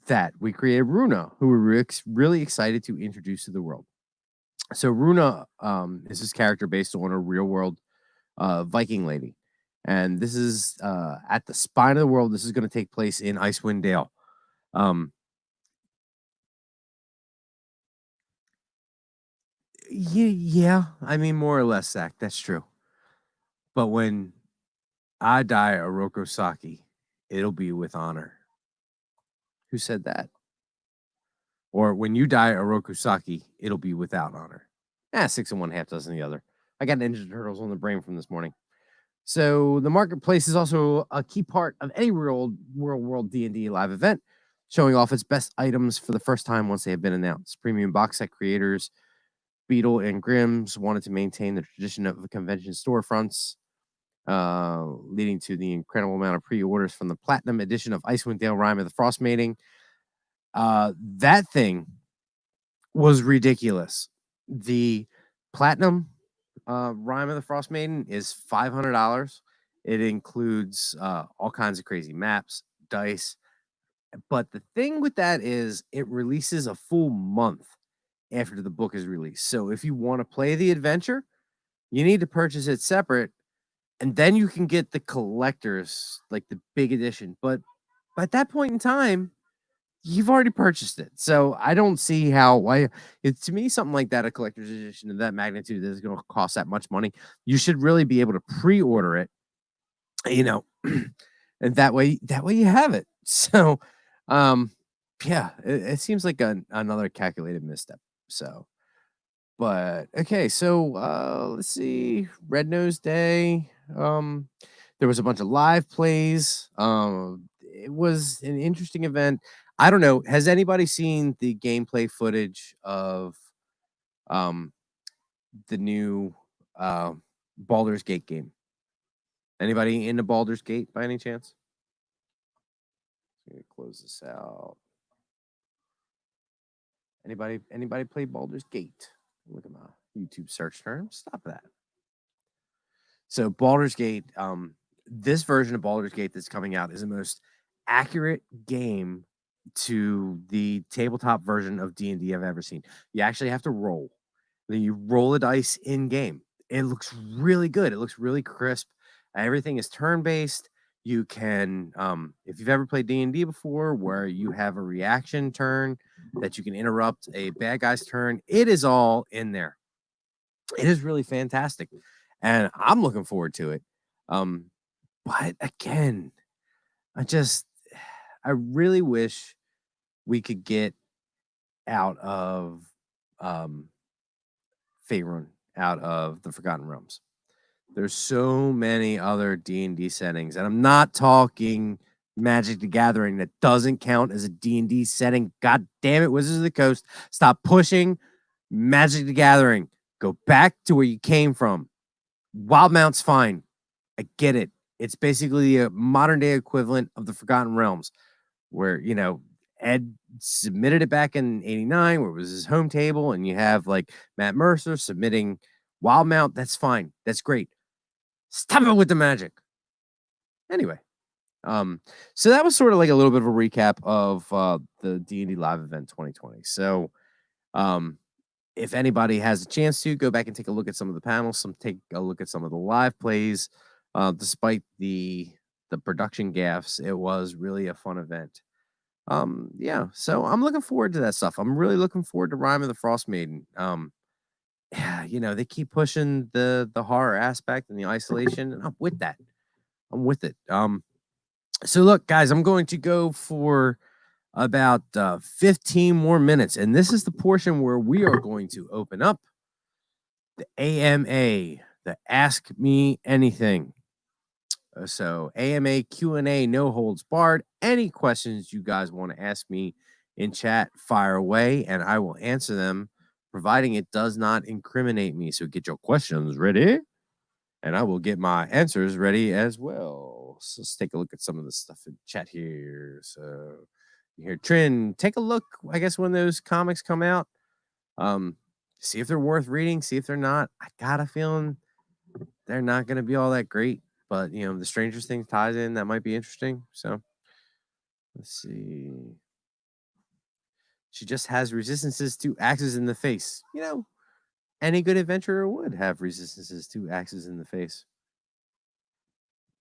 that, we created Runa, who we're really excited to introduce to the world. So Runa is this character based on a real world Viking lady. And this is At the Spine of the World. This is going to take place in Icewind Dale. Yeah, I mean, more or less, Zach. That's true. But when I die Oroko Saki, it'll be with honor. Who said that? Or when you die Oroku Saki, it'll be without honor. 6 and 1/2 dozen the other. I got Ninja Turtles on the brain from this morning. So the marketplace is also a key part of any real world D&D live event, showing off its best items for the first time once they have been announced. Premium box set creators Beetle and Grimm's wanted to maintain the tradition of convention storefronts, leading to the incredible amount of pre-orders from the Platinum edition of Icewind Dale Rime of the Frost Mating. That thing was ridiculous. The Platinum Rime of the Frost Maiden is $500. It includes all kinds of crazy maps, dice. But the thing with that is it releases a full month after the book is released. So if you want to play the adventure, you need to purchase it separate, and then you can get the collectors, like the big edition. But at that point in time, you've already purchased it. So I don't see why to me, something like that, a collector's edition of that magnitude that is going to cost that much money. You should really be able to pre-order it, and that way you have it. So, yeah, it seems like another calculated misstep. So, but okay, so let's see. Red Nose Day. There was a bunch of live plays. It was an interesting event. I don't know. Has anybody seen the gameplay footage of the new Baldur's Gate game? Anybody into Baldur's Gate by any chance? Let me close this out. Anybody play Baldur's Gate? Look at my YouTube search term. Stop that. So Baldur's Gate, this version of Baldur's Gate that's coming out is the most accurate game to the tabletop version of D&D I've ever seen. You actually have to roll. Then you roll a dice in game. It looks really good. It looks really crisp. Everything is turn-based. You can, if you've ever played D&D before, where you have a reaction turn that you can interrupt a bad guy's turn, it is all in there. It is really fantastic, and I'm looking forward to it. But again, I really wish we could get out of Faerun, out of the Forgotten Realms. There's so many other D&D settings, and I'm not talking Magic the Gathering. That doesn't count as a D&D setting. God damn it, Wizards of the Coast. Stop pushing Magic the Gathering. Go back to where you came from. Wildmount's fine. I get it. It's basically a modern day equivalent of the Forgotten Realms, where, you know, Ed submitted it back in '89, where it was his home table, and you have like Matt Mercer submitting Wildmount. That's fine. That's great. Stop it with the magic. Anyway, so that was sort of like a little bit of a recap of the D&D Live event 2020. So, if anybody has a chance to go back and take a look at some of the panels, take a look at some of the live plays, despite the production gaffes, it was really a fun event. Yeah, so I'm looking forward to that stuff. I'm really looking forward to Rime of the Frost Maiden. Yeah, you know, they keep pushing the horror aspect and the isolation, and I'm with that. I'm with it. So look, guys, I'm going to go for about 15 more minutes, and this is the portion where we are going to open up the AMA, the Ask Me Anything. So AMA Q&A, no holds barred. Any questions you guys want to ask me in chat, fire away, and I will answer them, providing it does not incriminate me. So get your questions ready, and I will get my answers ready as well. So let's take a look at some of the stuff in chat here. So here, Trin, take a look, I guess, when those comics come out. See if they're worth reading, see if they're not. I got a feeling they're not going to be all that great. But, you know, the Stranger Things ties in. That might be interesting. So, let's see. She just has resistances to axes in the face. You know, any good adventurer would have resistances to axes in the face.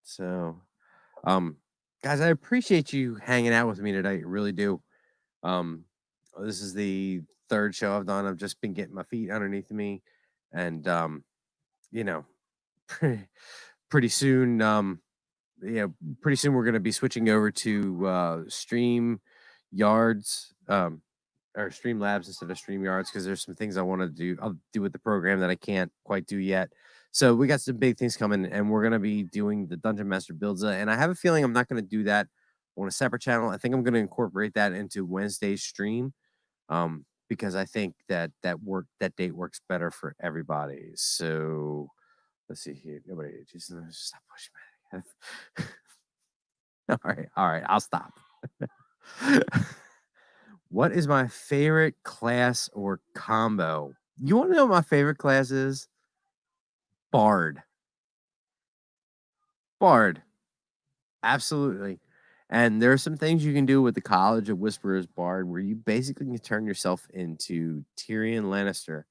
So, guys, I appreciate you hanging out with me tonight. I really do. This is the third show I've done. I've just been getting my feet underneath me. And, you know, pretty soon, pretty soon we're going to be switching over to Stream Yards or Stream Labs instead of Stream Yards, because there's some things I'll do with the program that I can't quite do yet. So we got some big things coming, and we're going to be doing the Dungeon Master Builds, and I have a feeling I'm not going to do that on a separate channel. I think I'm going to incorporate that into Wednesday's stream, because I think that date works better for everybody. So let's see here. Nobody, just stop pushing me. All right, I'll stop. What is my favorite class or combo? You want to know what my favorite class is? Bard. Absolutely. And there are some things you can do with the College of Whisperers Bard where you basically can turn yourself into Tyrion Lannister,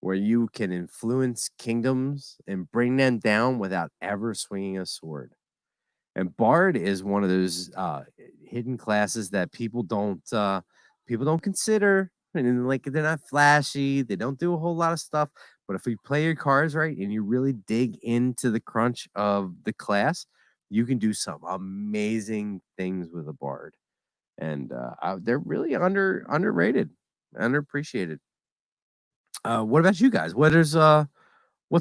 where you can influence kingdoms and bring them down without ever swinging a sword. And Bard is one of those hidden classes that people don't consider. And like, they're not flashy, they don't do a whole lot of stuff. But if you play your cards right and you really dig into the crunch of the class, you can do some amazing things with a Bard. And they're really underrated, underappreciated. What about you guys? What's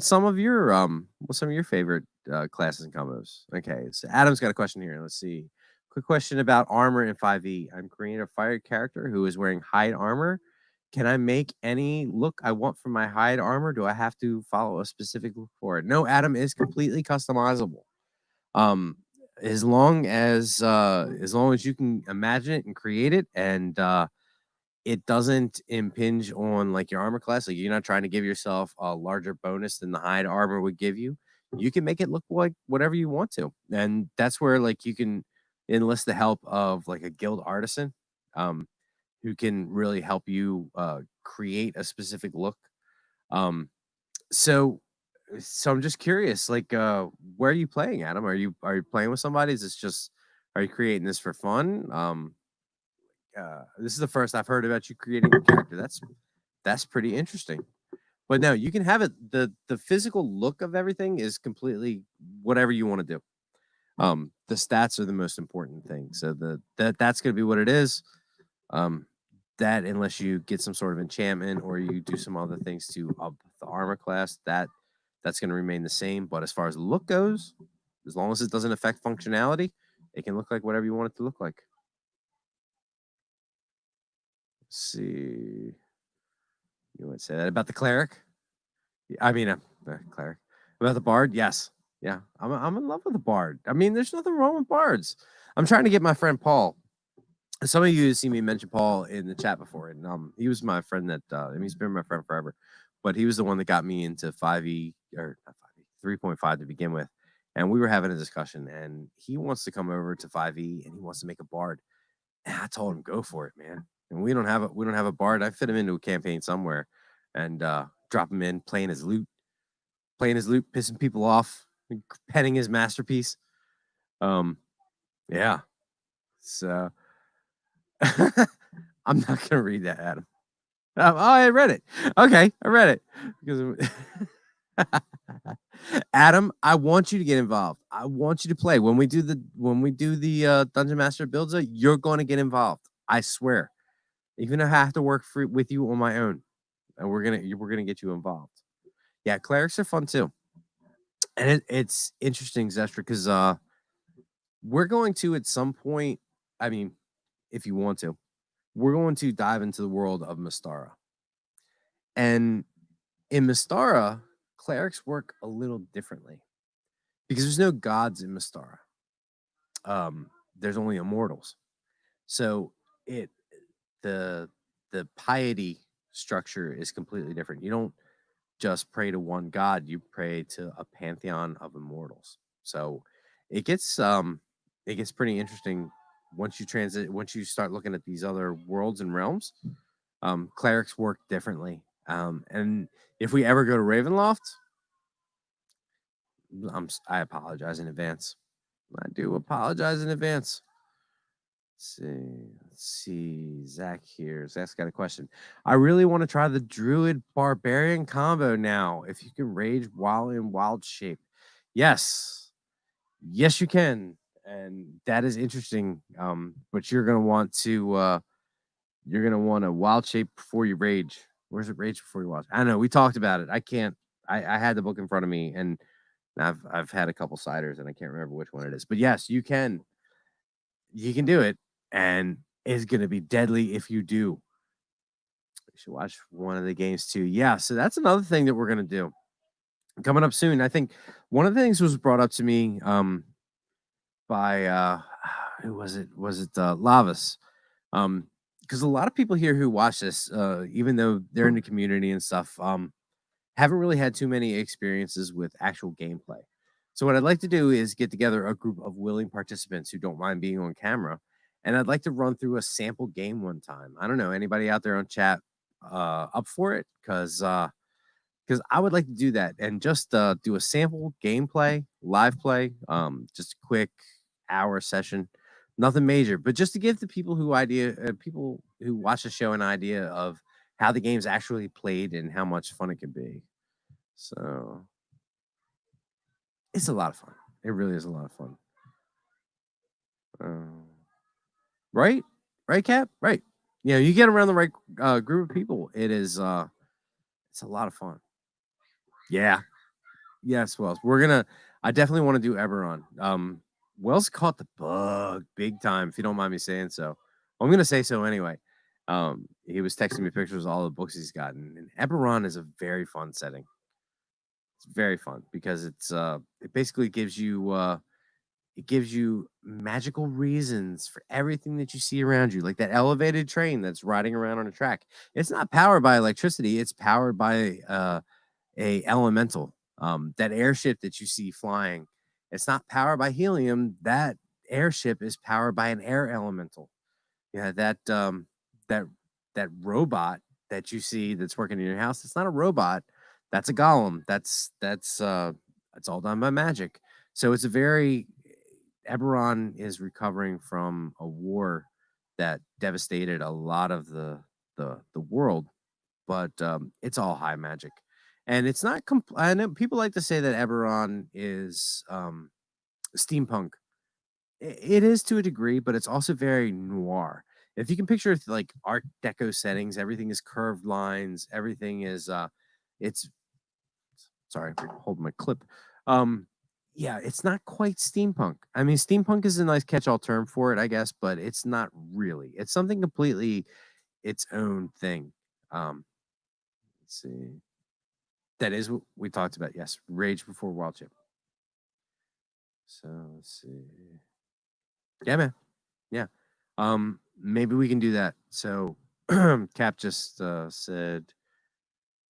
some of your favorite classes and combos? Okay, so Adam's got a question here. Let's see. Quick question about armor in 5e. I'm creating a fire character who is wearing hide armor. Can I make any look I want from my hide armor? Do I have to follow a specific look for it? No, Adam, is completely customizable. As long as you can imagine it and create it, and it doesn't impinge on like your armor class. Like, you're not trying to give yourself a larger bonus than the hide armor would give you. you can make it look like whatever you want to. And that's where like you can enlist the help of like a guild artisan, who can really help you create a specific look. Um, so I'm just curious, like, where are you playing, Adam? Are you playing with somebody? Is this just are you creating this for fun? This is the first I've heard about you creating a character. That's pretty interesting. But no, you can have it. The physical look of everything is completely whatever you want to do. The stats are the most important thing. So that's gonna be what it is. That unless you get some sort of enchantment or you do some other things to up the armor class, that's gonna remain the same. But as far as look goes, as long as it doesn't affect functionality, it can look like whatever you want it to look like. Let's see. You want to say that about the cleric? I mean, cleric. About the bard? Yes. Yeah. I'm in love with the bard. I mean, there's nothing wrong with bards. I'm trying to get my friend Paul. Some of you have seen me mention Paul in the chat before, and he was my friend that I mean, he's been my friend forever, but he was the one that got me into 5e or not 5e, 3.5 to begin with. And we were having a discussion, and he wants to come over to 5e and he wants to make a bard. And I told him, go for it, man. And we don't have a bard. I fit him into a campaign somewhere and drop him in, playing his lute, pissing people off, petting his masterpiece. Yeah. So I'm not gonna read that, Adam. Oh, I read it. Okay, I read it. Because Adam, I want you to get involved. I want you to play. When we do the Dungeon Master builds, you're going to get involved. I swear. Even if I have to work with you on my own, and we're gonna get you involved. Yeah, clerics are fun too, and it's interesting, Zestra, because we're going to at some point. I mean, if you want to, we're going to dive into the world of Mystara, and in Mystara, clerics work a little differently because there's no gods in Mystara. There's only immortals, so the piety structure is completely different. You don't just pray to one god, you pray to a pantheon of immortals. So it gets pretty interesting once you start looking at these other worlds and realms. Clerics work differently. And if we ever go to Ravenloft, I apologize in advance. I do apologize in advance. Let's see. Zach here. Zach's got a question. I really want to try the Druid Barbarian combo now. If you can rage while in wild shape. Yes. Yes, you can. And that is interesting. But you're gonna want to wild shape before you rage. Where's it rage before you wild? I don't know. We talked about it. I can't. I had the book in front of me and I've had a couple ciders and I can't remember which one it is. But yes, you can do it, and it's gonna be deadly if you do. You should watch one of the games too. Yeah, so that's another thing that we're gonna do coming up soon. I think one of the things was brought up to me by who was it? Was it Lavas? Because a lot of people here who watch this, even though they're in the community and stuff, haven't really had too many experiences with actual gameplay. So what I'd like to do is get together a group of willing participants who don't mind being on camera, and I'd like to run through a sample game one time. I don't know, anybody out there on chat up for it? Because I would like to do that and just do a sample gameplay, live play, just a quick hour session, nothing major, but just to give the people who watch the show an idea of how the game's actually played and how much fun it can be. So it's a lot of fun. It really is a lot of fun. Right? Right, Cap? Right. Yeah, you get around the right group of people. It's a lot of fun. Yeah. Yes, Wells. I definitely want to do Eberron. Wells caught the bug big time, if you don't mind me saying so. I'm gonna say so anyway. He was texting me pictures of all the books he's gotten, and Eberron is a very fun setting. It's very fun because it basically gives you magical reasons for everything that you see around you, like that elevated train that's riding around on a track. It's not powered by electricity; it's powered by a elemental. That airship that you see flying, it's not powered by helium. That airship is powered by an air elemental. Yeah, that robot that you see that's working in your house, it's not a robot. That's a golem. That's all done by magic. So it's a very Eberron is recovering from a war that devastated a lot of the world, but it's all high magic, and it's not. I know people like to say that Eberron is steampunk. It is to a degree, but it's also very noir. If you can picture like Art Deco settings, everything is curved lines. Everything is it's sorry, I'm holding my clip. Yeah, it's not quite steampunk. I mean, steampunk is a nice catch-all term for it, I guess, but it's not really. It's something completely its own thing. Let's see. That is what we talked about. Yes, Rage Before Wild Chip. So let's see. Yeah, man. Yeah. Maybe we can do that. So Cap just said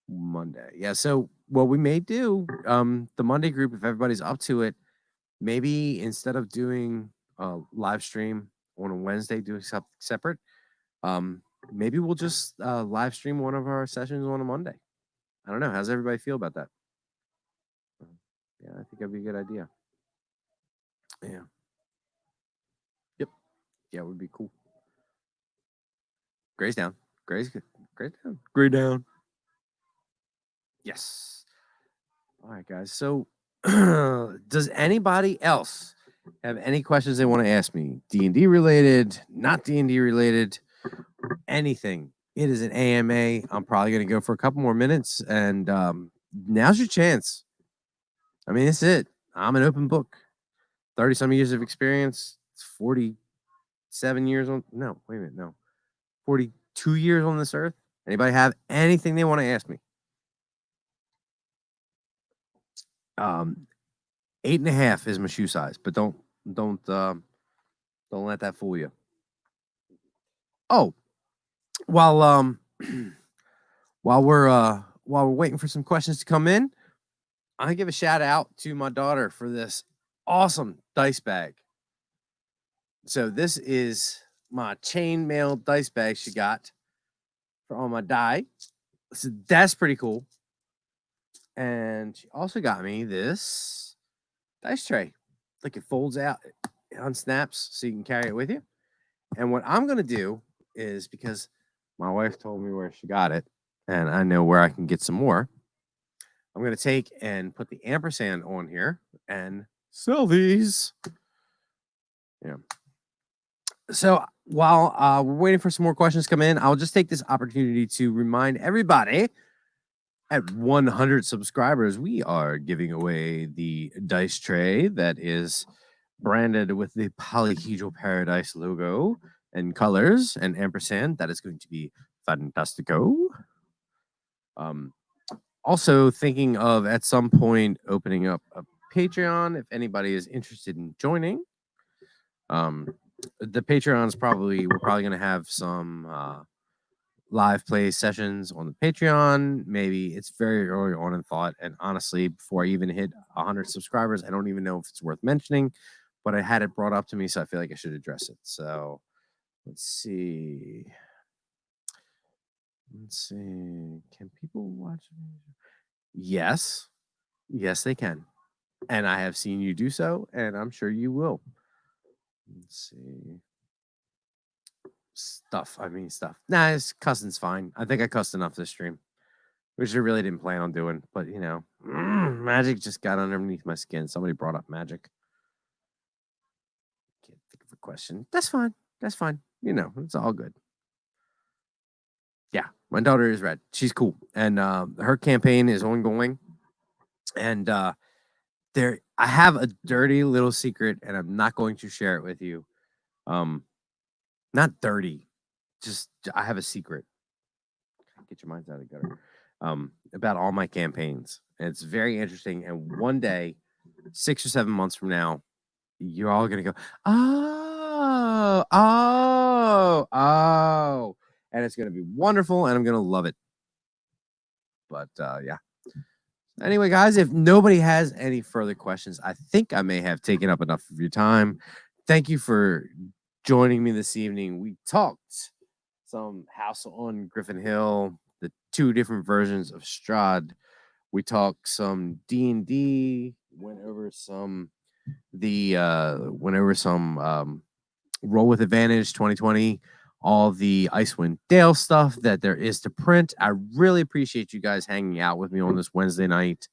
Monday. Yeah. So what we may do, the Monday group, if everybody's up to it, maybe instead of doing a live stream on a Wednesday, doing something separate, maybe we'll just live stream one of our sessions on a Monday. I don't know. How's everybody feel about that? Yeah, I think that'd be a good idea. Yeah. Yep. Yeah, it would be cool. Gray's down. Gray's good. Gray's down. Gray down. Yes. All right, guys. So, does anybody else have any questions they want to ask me? D&D related, not D&D related, anything. It is an AMA. I'm probably going to go for a couple more minutes, and now's your chance. I mean, this is it. I'm an open book. 30-some years of experience. It's 47 years on. No, wait a minute. No. 42 years on this earth. Anybody have anything they want to ask me? 8.5 is my shoe size, but don't let that fool you. Oh, while while we're waiting for some questions to come in, I give a shout out to my daughter for this awesome dice bag. So this is my chainmail dice bag she got for all my die. So that's pretty cool. And she also got me this dice tray. Like it folds out, it unsnaps so you can carry it with you. And what I'm gonna do is, because my wife told me where she got it, and I know where I can get some more, I'm gonna take and put the ampersand on here and sell these. Yeah. So while we're waiting for some more questions to come in, I'll just take this opportunity to remind everybody, at 100 subscribers, we are giving away the dice tray that is branded with the Polyhedral Paradise logo and colors and ampersand. That is going to be fantastico. Also thinking of at some point opening up a Patreon if anybody is interested in joining. The Patreon's we're probably going to have some live play sessions on the Patreon. Maybe it's very early on in thought. And honestly, before I even hit 100 subscribers, I don't even know if it's worth mentioning, but I had it brought up to me, so I feel like I should address it. So let's see. Can people watch? Yes. Yes, they can. And I have seen you do so, and I'm sure you will. Let's see. Stuff. Nah, it's cussing's fine. I think I cussed enough this stream, which I really didn't plan on doing. But, magic just got underneath my skin. Somebody brought up magic. Can't think of a question. That's fine. It's all good. Yeah, my daughter is red. She's cool. And her campaign is ongoing. And I have a dirty little secret, and I'm not going to share it with you. Not dirty, just I have a secret. Get your minds out of the gutter. About all my campaigns. And it's very interesting. And one day, 6 or 7 months from now, you're all gonna go, oh, and it's gonna be wonderful, and I'm gonna love it. But yeah, Anyway, guys, if nobody has any further questions, I think I may have taken up enough of your time. Thank you for joining me this evening. We talked some House on Griffin Hill, the 2 different versions of Strahd. We talked some D&D, went over some Roll With Advantage 2020, all the Icewind Dale stuff that there is to print. I really appreciate you guys hanging out with me on this Wednesday night.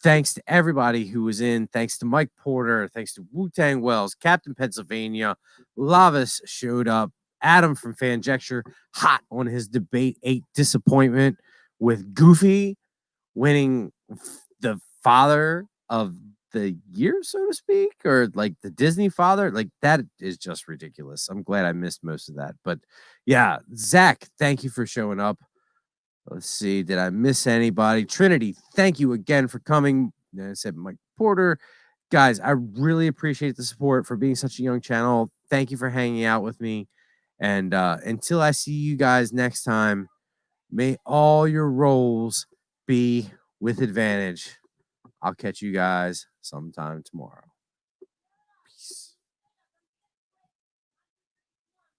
Thanks to everybody who was in. Thanks to Mike Porter. Thanks to Wu-Tang Wells, Captain Pennsylvania. Lavis showed up. Adam from Fanjecture, hot on his Debate 8 disappointment with Goofy winning the father of the year, so to speak, or like the Disney father. Like, that is just ridiculous. I'm glad I missed most of that. But yeah, Zach, thank you for showing up. Let's see, did I miss anybody? Trinity, thank you again for coming. I said Mike Porter. Guys, I really appreciate the support for being such a young channel. Thank you for hanging out with me. And until I see you guys next time, may all your rolls be with advantage. I'll catch you guys sometime tomorrow.